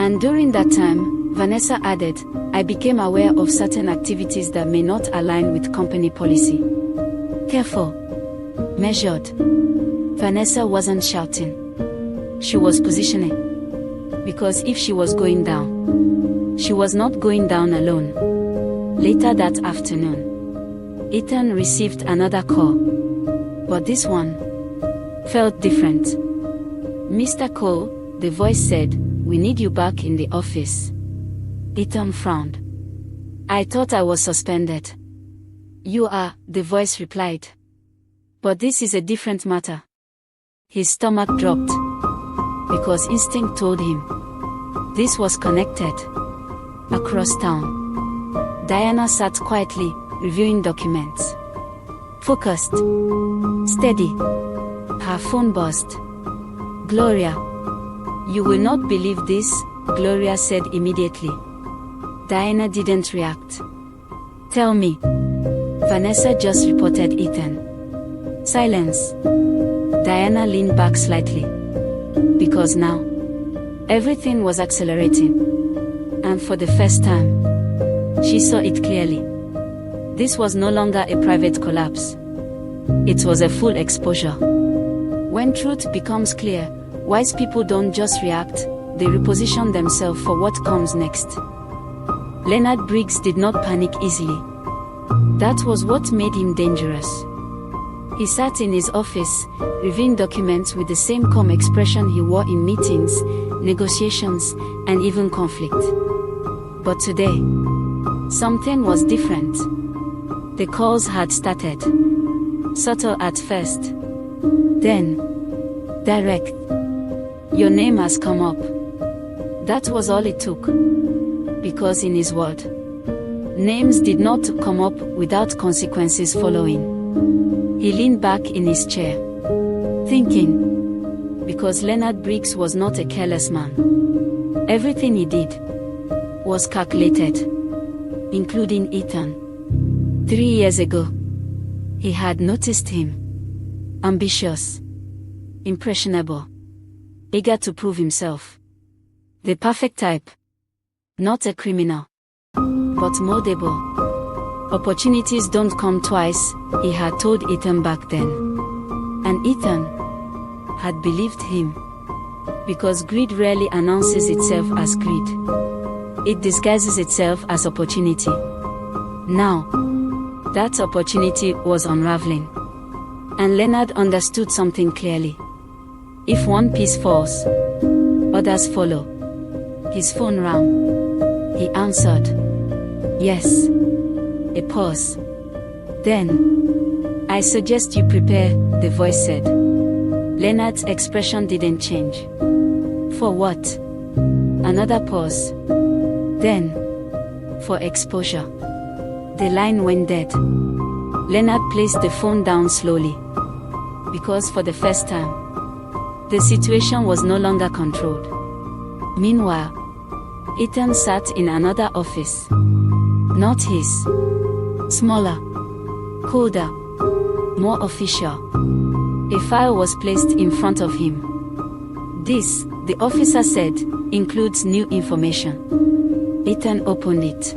Speaker 1: And during that time, Vanessa added, I became aware of certain activities that may not align with company policy. Careful. Measured. Vanessa wasn't shouting. She was positioning. Because if she was going down, she was not going down alone. Later that afternoon, Ethan received another call. But this one felt different. Mr. Cole, the voice said, we need you back in the office. Ethan frowned. I thought I was suspended. You are, the voice replied. But this is a different matter. His stomach dropped. Because instinct told him. This was connected. Across town. Diana sat quietly, reviewing documents. Focused. Steady. Her phone buzzed. Gloria. You will not believe this, Gloria said immediately. Diana didn't react. Tell me. Vanessa just reported Ethan. Silence. Diana leaned back slightly. Because now, everything was accelerating. And for the first time, she saw it clearly. This was no longer a private collapse. It was a full exposure. When truth becomes clear, wise people don't just react, they reposition themselves for what comes next. Leonard Briggs did not panic easily. That was what made him dangerous. He sat in his office, reviewing documents with the same calm expression he wore in meetings, negotiations, and even conflict. But today, something was different. The calls had started. Subtle at first. Then, direct. Your name has come up. That was all it took. Because in his word, names did not come up without consequences following. He leaned back in his chair, thinking. Because Leonard Briggs was not a careless man. Everything he did was calculated, including Ethan. 3 years ago, he had noticed him. Ambitious, impressionable, eager to prove himself. The perfect type. Not a criminal, but moldable. Opportunities don't come twice, he had told Ethan back then. And Ethan had believed him. Because greed rarely announces itself as greed. It disguises itself as opportunity. Now, that opportunity was unraveling. And Leonard understood something clearly. If one piece falls, others follow. His phone rang. He answered. Yes. A pause. Then, I suggest you prepare, the voice said. Leonard's expression didn't change. For what? Another pause. Then, for exposure. The line went dead. Leonard placed the phone down slowly. Because for the first time, the situation was no longer controlled. Meanwhile, Ethan sat in another office. Not his. Smaller. Colder. More official. A file was placed in front of him. This, the officer said, includes new information. Ethan opened it.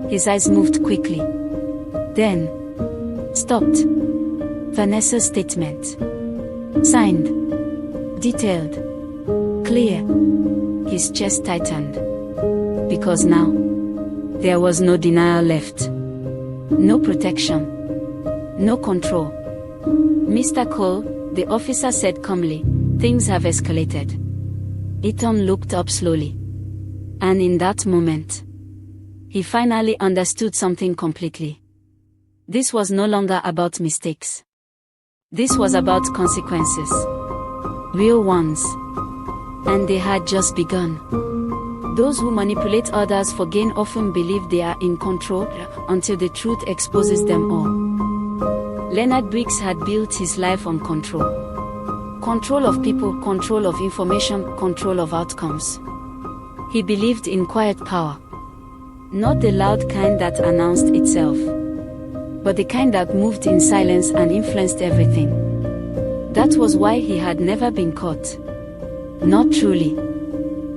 Speaker 1: His eyes moved quickly. Then, stopped. Vanessa's statement. Signed. Detailed. Clear. His chest tightened. Because now, there was no denial left. No protection. No control. Mr. Cole, the officer said calmly, things have escalated. Ethan looked up slowly. And in that moment, he finally understood something completely. This was no longer about mistakes. This was about consequences. Real ones. And they had just begun. Those who manipulate others for gain often believe they are in control until the truth exposes them all. Leonard Briggs had built his life on control. Control of people, control of information, control of outcomes. He believed in quiet power. Not the loud kind that announced itself, but the kind that moved in silence and influenced everything. That was why he had never been caught. Not truly.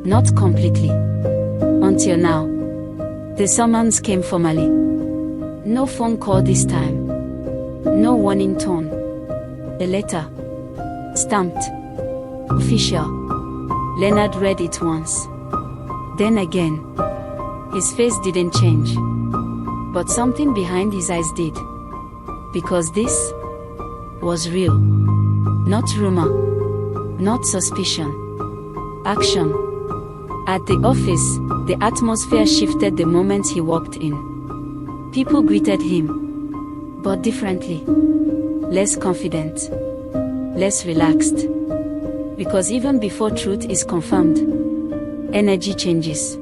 Speaker 1: Not completely. Until now. The summons came formally. No phone call this time. No warning tone. A letter. Stamped. Official. Leonard read it once. Then again. His face didn't change. But something behind his eyes did. Because this was real. Not rumor. Not suspicion. Action. At the office, the atmosphere shifted the moment he walked in. People greeted him. But differently. Less confident. Less relaxed. Because even before truth is confirmed, energy changes.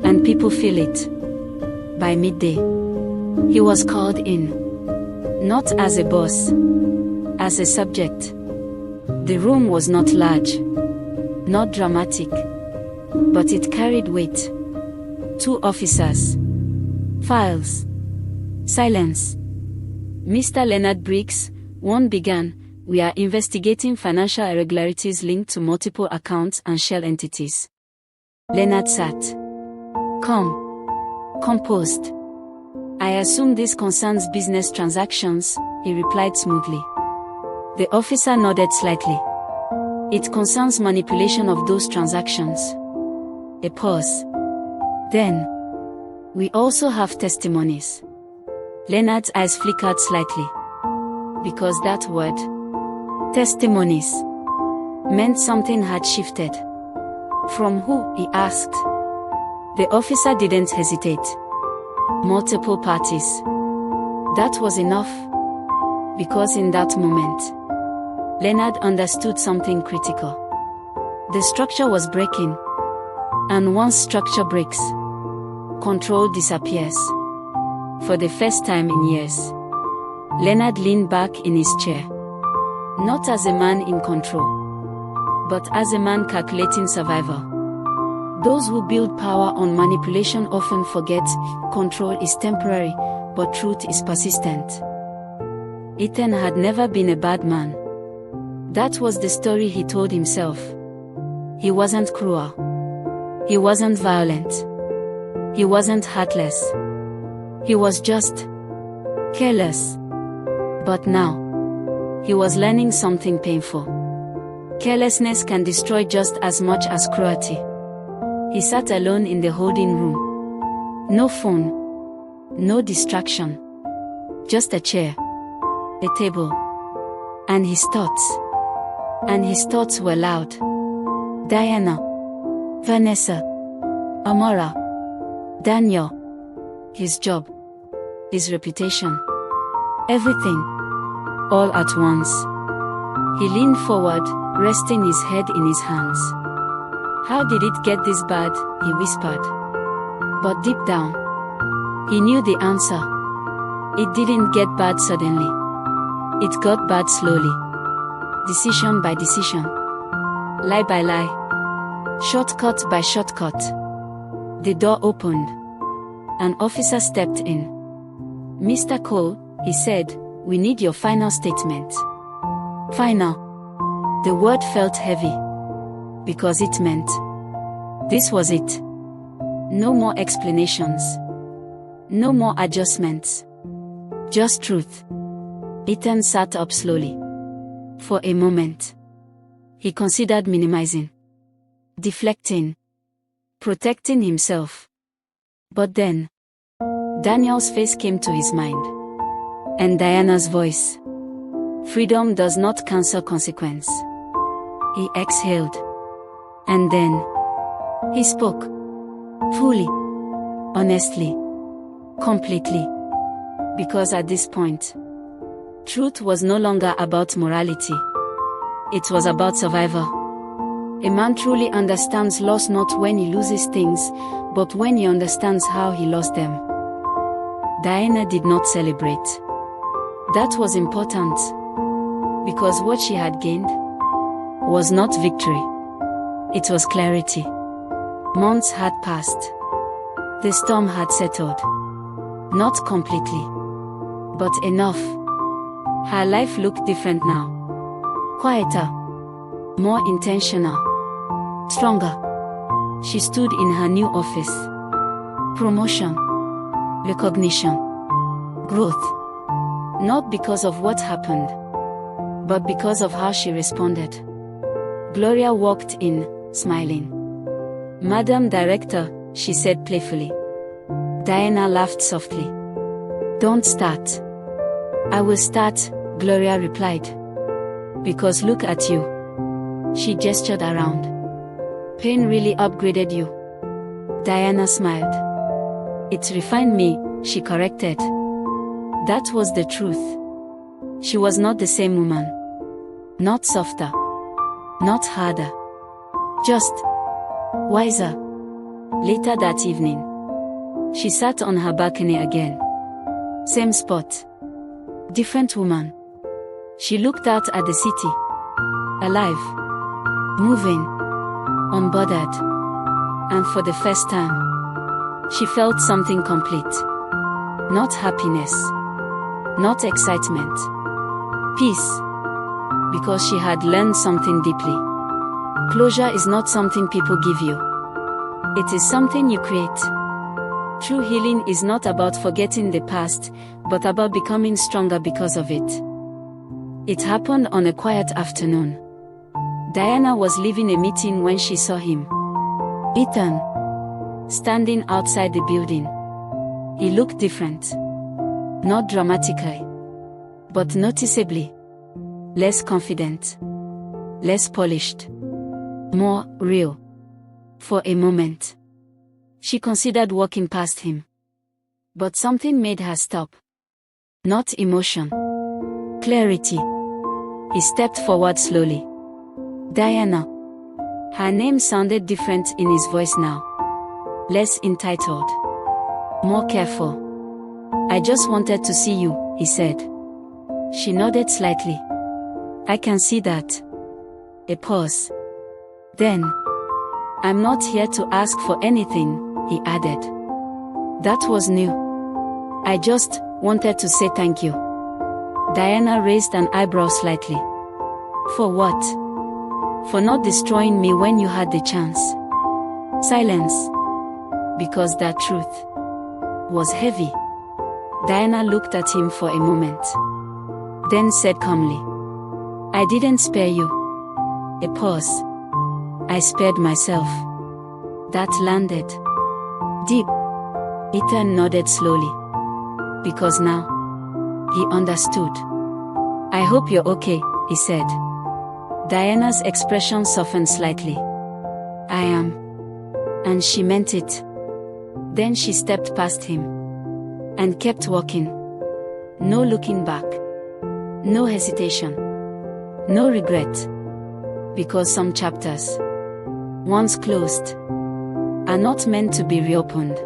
Speaker 1: And people feel it. By midday, he was called in. Not as a boss. As a subject. The room was not large. Not dramatic. But it carried weight. 2 officers. Files. Silence. Mr. Leonard Briggs, one began, we are investigating financial irregularities linked to multiple accounts and shell entities. Leonard sat. Calm. Composed. I assume this concerns business transactions, he replied smoothly. The officer nodded slightly. It concerns manipulation of those transactions. A pause. Then, we also have testimonies. Leonard's eyes flickered slightly. Because that word, testimonies, meant something had shifted. From who? He asked. The officer didn't hesitate. Multiple parties. That was enough. Because in that moment, Leonard understood something critical. The structure was breaking. And once structure breaks, control disappears. For the first time in years, Leonard leaned back in his chair. Not as a man in control, but as a man calculating survival. Those who build power on manipulation often forget control is temporary, but truth is persistent. Ethan had never been a bad man. That was the story he told himself. He wasn't cruel. He wasn't violent. He wasn't heartless. He was just careless. But now, he was learning something painful. Carelessness can destroy just as much as cruelty. He sat alone in the holding room. No phone. No distraction. Just a chair. A table. And his thoughts. And his thoughts were loud. Diana. Vanessa. Amora. Daniel. His job. His reputation. Everything. All at once. He leaned forward, resting his head in his hands. How did it get this bad? He whispered. But deep down, he knew the answer. It didn't get bad suddenly. It got bad slowly. Decision by decision. Lie by lie. Shortcut by shortcut. The door opened. An officer stepped in. Mr. Cole, he said, we need your final statement. Final. The word felt heavy. Because it meant this was it. No more explanations. No more adjustments. Just truth. Ethan sat up slowly. For a moment, he considered minimizing, deflecting, protecting himself. But then, Daniel's face came to his mind. And Diana's voice. Freedom does not cancel consequence. He exhaled. And then, he spoke. Fully. Honestly. Completely. Because at this point, truth was no longer about morality. It was about survival. A man truly understands loss not when he loses things, but when he understands how he lost them. Diana did not celebrate. That was important. Because what she had gained was not victory. It was clarity. Months had passed. The storm had settled. Not completely, but enough. Her life looked different now. Quieter. More intentional. Stronger. She stood in her new office. Promotion. Recognition. Growth. Not because of what happened, but because of how she responded. Gloria walked in, smiling. Madam Director, she said playfully. Diana laughed softly. Don't start. I will start, Gloria replied. Because look at you. She gestured around. Pain really upgraded you. Diana smiled. It refined me, she corrected. That was the truth. She was not the same woman. Not softer. Not harder. Just wiser. Later that evening, she sat on her balcony again. Same spot. Different woman. She looked out at the city. Alive. Moving. Unbothered. And for the first time, she felt something complete. Not happiness. Not excitement. Peace. Because she had learned something deeply. Closure is not something people give you. It is something you create. True healing is not about forgetting the past, but about becoming stronger because of it. It happened on a quiet afternoon. Diana was leaving a meeting when she saw him. Ethan. Standing outside the building. He looked different. Not dramatically, but noticeably. Less confident. Less polished. More real. For a moment, she considered walking past him. But something made her stop. Not emotion. Clarity. He stepped forward slowly. Diana. Her name sounded different in his voice now. Less entitled. More careful. I just wanted to see you, he said. She nodded slightly. I can see that. A pause. Then, I'm not here to ask for anything, he added. That was new. I just wanted to say thank you. Diana raised an eyebrow slightly. For what? For not destroying me when you had the chance. Silence. Because that truth was heavy. Diana looked at him for a moment. Then said calmly, I didn't spare you. A pause. I spared myself. That landed deep. Ethan nodded slowly. Because now, he understood. I hope you're okay, he said. Diana's expression softened slightly. I am. And she meant it. Then she stepped past him. And kept walking. No looking back. No hesitation. No regret. Because some chapters, once closed, are not meant to be reopened.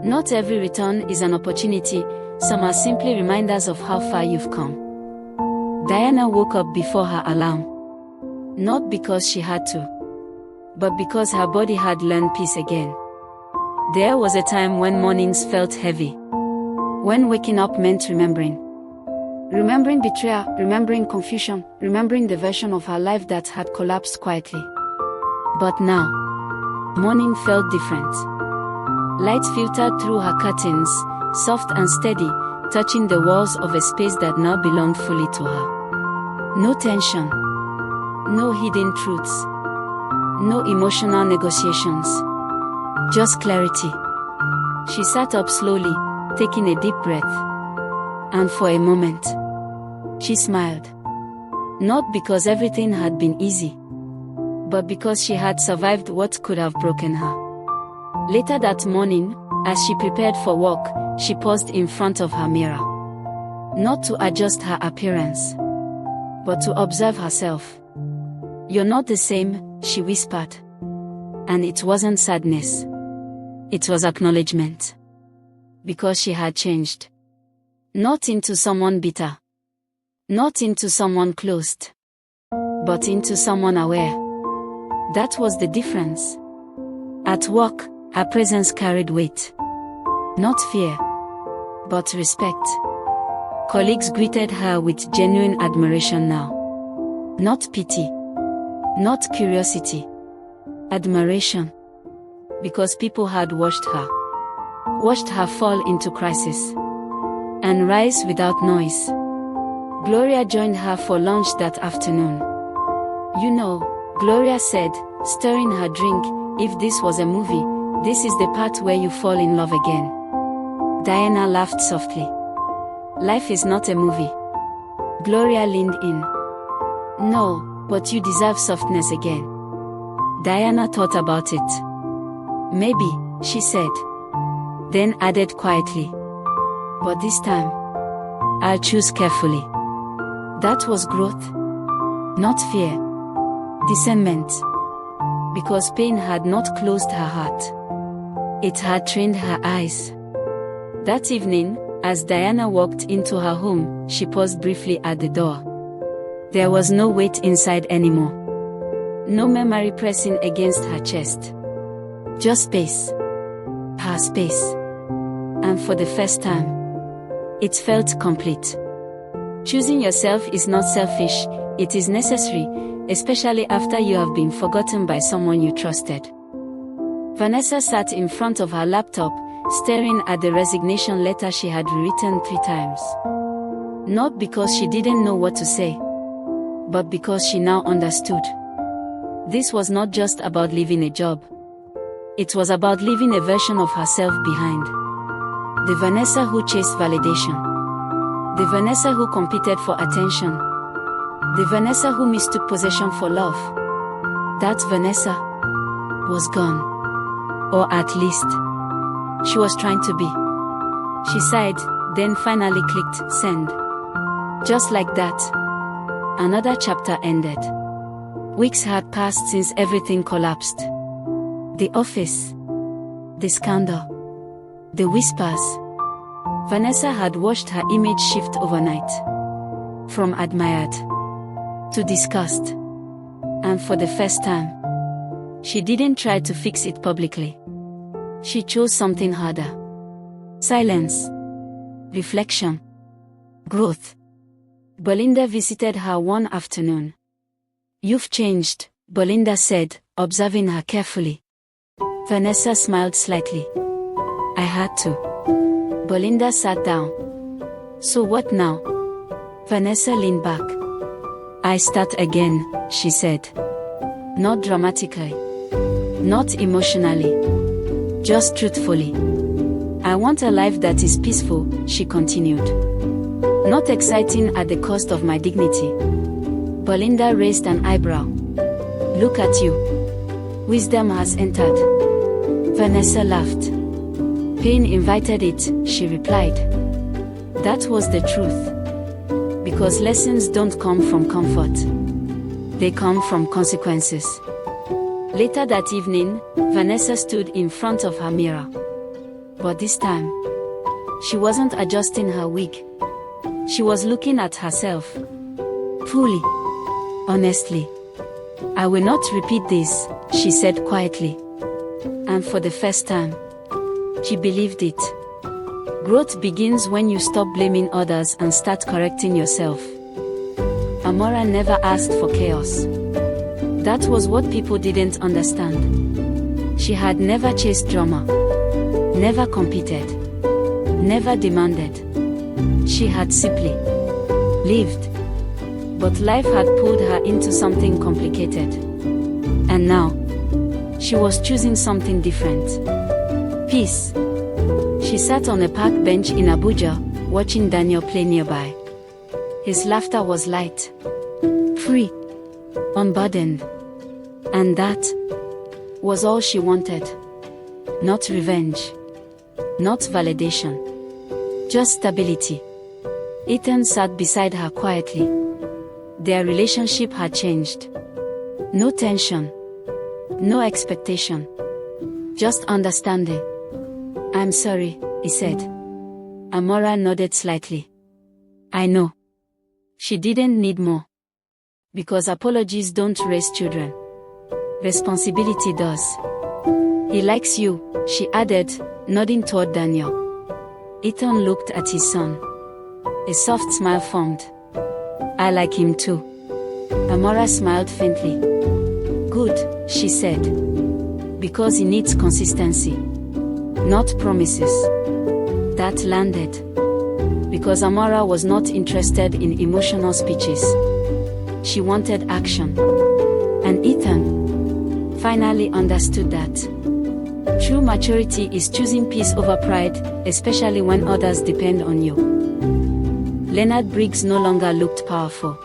Speaker 1: Not every return is an opportunity, some are simply reminders of how far you've come. Diana woke up before her alarm. Not because she had to, but because her body had learned peace again. There was a time when mornings felt heavy. When waking up meant remembering. Remembering betrayal, remembering confusion, remembering the version of her life that had collapsed quietly. But now, morning felt different. Light filtered through her curtains, soft and steady, touching the walls of a space that now belonged fully to her. No tension. No hidden truths. No emotional negotiations. Just clarity. She sat up slowly, taking a deep breath. And for a moment, she smiled. Not because everything had been easy, but because she had survived what could have broken her. Later that morning, as she prepared for work, she paused in front of her mirror. Not to adjust her appearance, but to observe herself. You're not the same, she whispered. And it wasn't sadness. It was acknowledgement. Because she had changed. Not into someone bitter. Not into someone closed. But into someone aware. That was the difference. At work, her presence carried weight. Not fear, but respect. Colleagues greeted her with genuine admiration now. Not pity. Not curiosity. Admiration. Because people had watched her. Watched her fall into crisis. And rise without noise. Gloria joined her for lunch that afternoon. You know, Gloria said, stirring her drink, if this was a movie, this is the part where you fall in love again. Diana laughed softly. Life is not a movie. Gloria leaned in. No, but you deserve softness again. Diana thought about it. Maybe, she said. Then added quietly. But this time, I'll choose carefully. That was growth. Not fear. Discernment. Because pain had not closed her heart. It had trained her eyes. That evening, as Diana walked into her home, she paused briefly at the door. There was no weight inside anymore. No memory pressing against her chest. Just space. Her space. And for the first time, it felt complete. Choosing yourself is not selfish, it is necessary, especially after you have been forgotten by someone you trusted. Vanessa sat in front of her laptop, staring at the resignation letter she had rewritten 3 times. Not because she didn't know what to say, but because she now understood. This was not just about leaving a job. It was about leaving a version of herself behind. The Vanessa who chased validation. The Vanessa who competed for attention. The Vanessa who mistook possession for love. That Vanessa was gone. Or at least, she was trying to be. She sighed, then finally clicked send. Just like that, another chapter ended. Weeks had passed since everything collapsed. The office, the scandal, the whispers. Vanessa had watched her image shift overnight. From admired to discussed. And for the first time, she didn't try to fix it publicly. She chose something harder. Silence. Reflection. Growth. Belinda visited her one afternoon. "You've changed," Belinda said, observing her carefully. Vanessa smiled slightly. "I had to." Belinda sat down. "So what now?" Vanessa leaned back. "I start again," she said. Not dramatically. Not emotionally. Just truthfully. "I want a life that is peaceful," she continued. "Not exciting at the cost of my dignity." Belinda raised an eyebrow. "Look at you. Wisdom has entered." Vanessa laughed. "Pain invited it," she replied. That was the truth. Because lessons don't come from comfort. They come from consequences. Later that evening, Vanessa stood in front of her mirror. But this time, she wasn't adjusting her wig. She was looking at herself. Fully. Honestly. "I will not repeat this," she said quietly. And for the first time, she believed it. Growth begins when you stop blaming others and start correcting yourself. Amora never asked for chaos. That was what people didn't understand. She had never chased drama. Never competed. Never demanded. She had simply lived. But life had pulled her into something complicated. And now, she was choosing something different. Peace. She sat on a park bench in Abuja, watching Daniel play nearby. His laughter was light. Free. Unburdened. And that was all she wanted. Not revenge. Not validation. Just stability. Ethan sat beside her quietly. Their relationship had changed. No tension. No expectation. Just understanding. "I'm sorry," he said. Amora nodded slightly. "I know." She didn't need more. Because apologies don't raise children. Responsibility does. "He likes you," she added, nodding toward Daniel. Ethan looked at his son. A soft smile formed. "I like him too." Amora smiled faintly. "Good," she said. "Because he needs consistency. Not promises." That landed. Because Amora was not interested in emotional speeches. She wanted action. And Ethan finally understood that. True maturity is choosing peace over pride, especially when others depend on you. Leonard Briggs no longer looked powerful.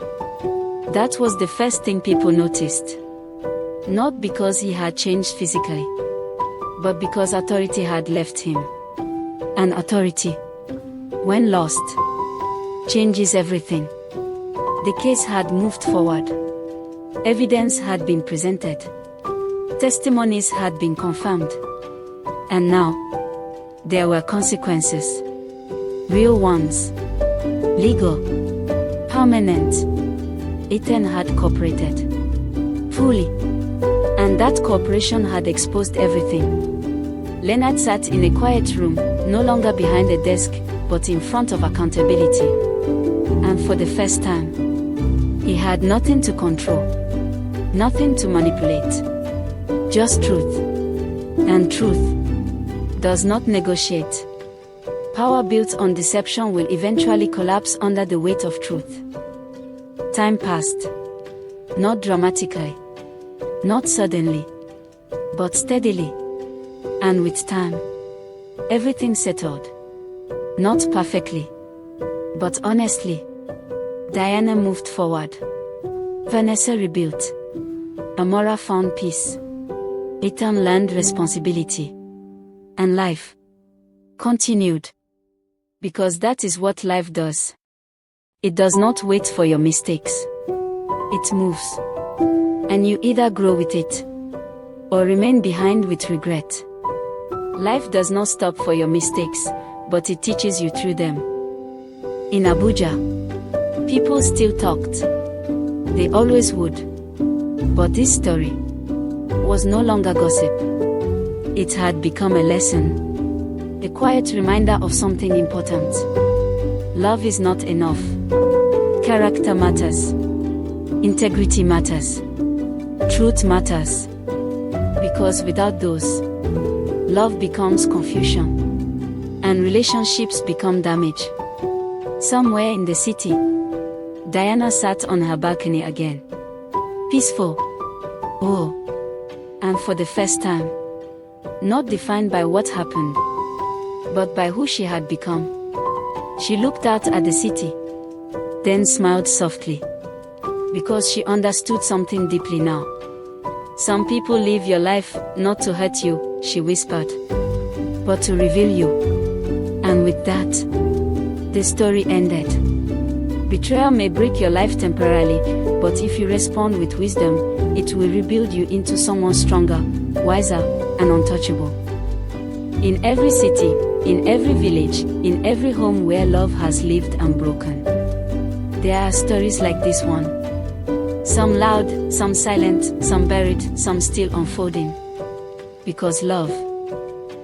Speaker 1: That was the first thing people noticed. Not because he had changed physically, but because authority had left him. And authority, when lost, changes everything. The case had moved forward. Evidence had been presented. Testimonies had been confirmed. And now, there were consequences. Real ones. Legal. Permanent. Ethan had cooperated. Fully. And that cooperation had exposed everything. Leonard sat in a quiet room, no longer behind a desk, but in front of accountability. And for the first time, he had nothing to control. Nothing to manipulate. Just truth. And truth does not negotiate. Power built on deception will eventually collapse under the weight of truth. Time passed. Not dramatically, not suddenly, but steadily. And with time, everything settled. Not perfectly, but honestly. Diana moved forward. Vanessa rebuilt. Amora found peace. Ethan learned responsibility. And life continued. Because that is what life does. It does not wait for your mistakes. It moves. And you either grow with it, or remain behind with regret. Life does not stop for your mistakes, but it teaches you through them. In Abuja, people still talked. They always would. But this story was no longer gossip. It had become a lesson. A quiet reminder of something important. Love is not enough. Character matters. Integrity matters. Truth matters. Because without those, love becomes confusion. And relationships become damage. Somewhere in the city, Diana sat on her balcony again. Peaceful. Oh. And for the first time, not defined by what happened, but by who she had become. She looked out at the city, then smiled softly. Because she understood something deeply now. Some people live your life not to hurt you, she whispered, but to reveal you. And with that, the story ended. Betrayal may break your life temporarily, but if you respond with wisdom, it will rebuild you into someone stronger, wiser, and untouchable. In every city, in every village, in every home where love has lived and broken, there are stories like this one. Some loud, some silent, some buried, some still unfolding. Because love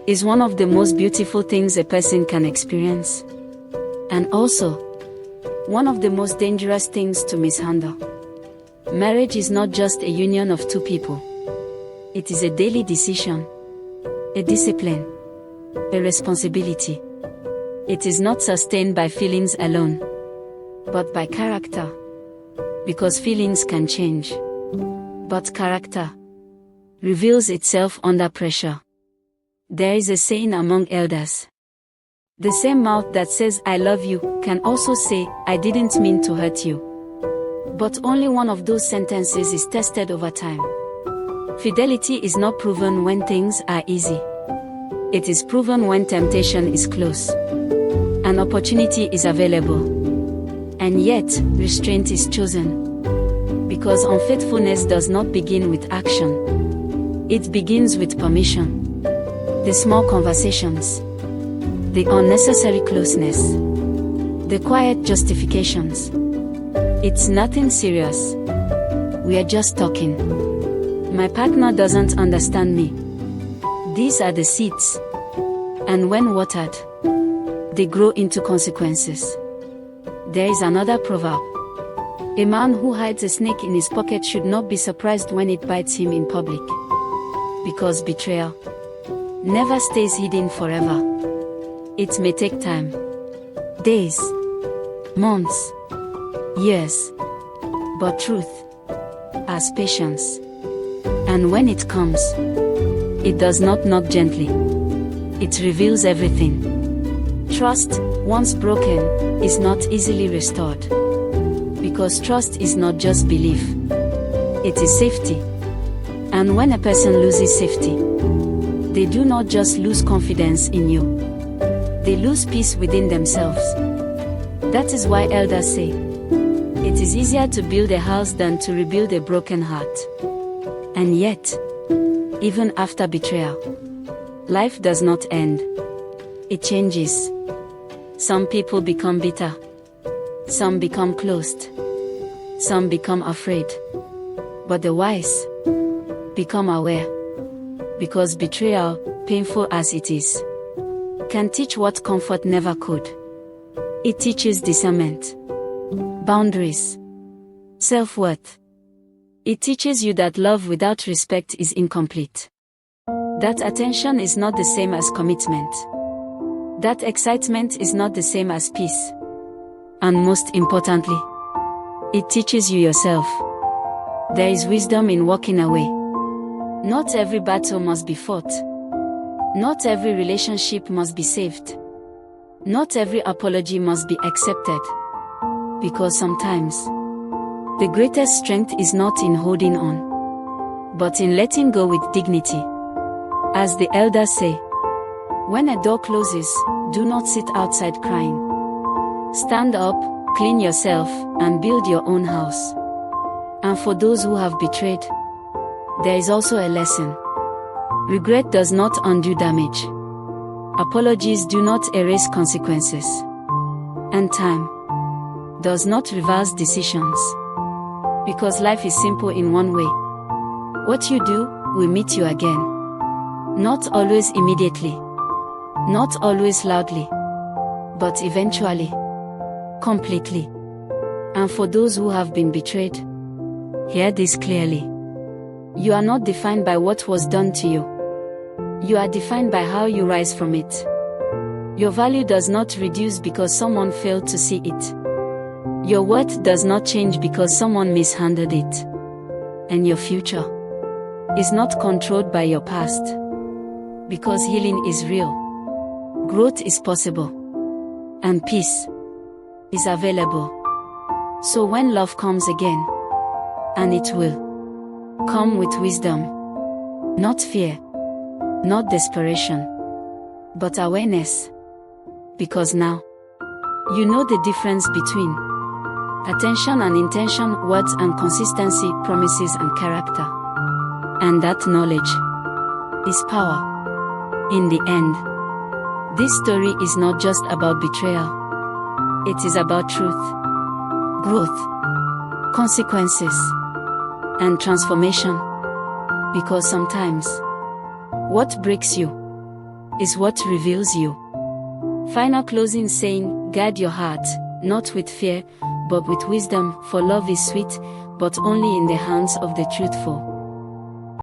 Speaker 1: is one of the most beautiful things a person can experience. And also, one of the most dangerous things to mishandle. Marriage is not just a union of two people. It is a daily decision, a discipline, a responsibility. It is not sustained by feelings alone, but by character. Because feelings can change, but character reveals itself under pressure. There is a saying among elders. The same mouth that says I love you can also say I didn't mean to hurt you. But only one of those sentences is tested over time. Fidelity is not proven when things are easy. It is proven when temptation is close. An opportunity is available. And yet, restraint is chosen. Because unfaithfulness does not begin with action. It begins with permission. The small conversations. The unnecessary closeness. The quiet justifications. It's nothing serious. We are just talking. My partner doesn't understand me. These are the seeds. And when watered, they grow into consequences. There is another proverb. A man who hides a snake in his pocket should not be surprised when it bites him in public. Because betrayal never stays hidden forever. It may take time. Days, months, years. But truth has patience. And when it comes, it does not knock gently. It reveals everything. Trust, once broken, is not easily restored. Because trust is not just belief. It is safety. And when a person loses safety, they do not just lose confidence in you. They lose peace within themselves. That is why elders say, it is easier to build a house than to rebuild a broken heart. And yet, even after betrayal, life does not end. It changes. Some people become bitter. Some become closed. Some become afraid. But the wise become aware. Because betrayal, painful as it is, can teach what comfort never could. It teaches discernment, boundaries, self-worth. It teaches you that love without respect is incomplete. That attention is not the same as commitment. That excitement is not the same as peace. And most importantly, it teaches you yourself. There is wisdom in walking away. Not every battle must be fought. Not every relationship must be saved. Not every apology must be accepted. Because sometimes, the greatest strength is not in holding on, but in letting go with dignity. As the elders say, when a door closes, do not sit outside crying. Stand up, clean yourself, and build your own house. And for those who have betrayed, there is also a lesson. Regret does not undo damage. Apologies do not erase consequences. And time does not reverse decisions. Because life is simple in one way. What you do will meet you again. Not always immediately. Not always loudly. But eventually. Completely. And for those who have been betrayed, hear this clearly. You are not defined by what was done to you. You are defined by how you rise from it. Your value does not reduce because someone failed to see it. Your worth does not change because someone mishandled it. And your future is not controlled by your past. Because healing is real. Growth is possible. And peace is available. So when love comes again, and it will come with wisdom, not fear, not desperation, but awareness. Because now, you know the difference between attention and intention, words and consistency, promises and character. And that knowledge is power. In the end, this story is not just about betrayal. It is about truth, growth, consequences, and transformation. Because sometimes, what breaks you is what reveals you. Final closing saying, guard your heart, not with fear, but with wisdom, for love is sweet, but only in the hands of the truthful.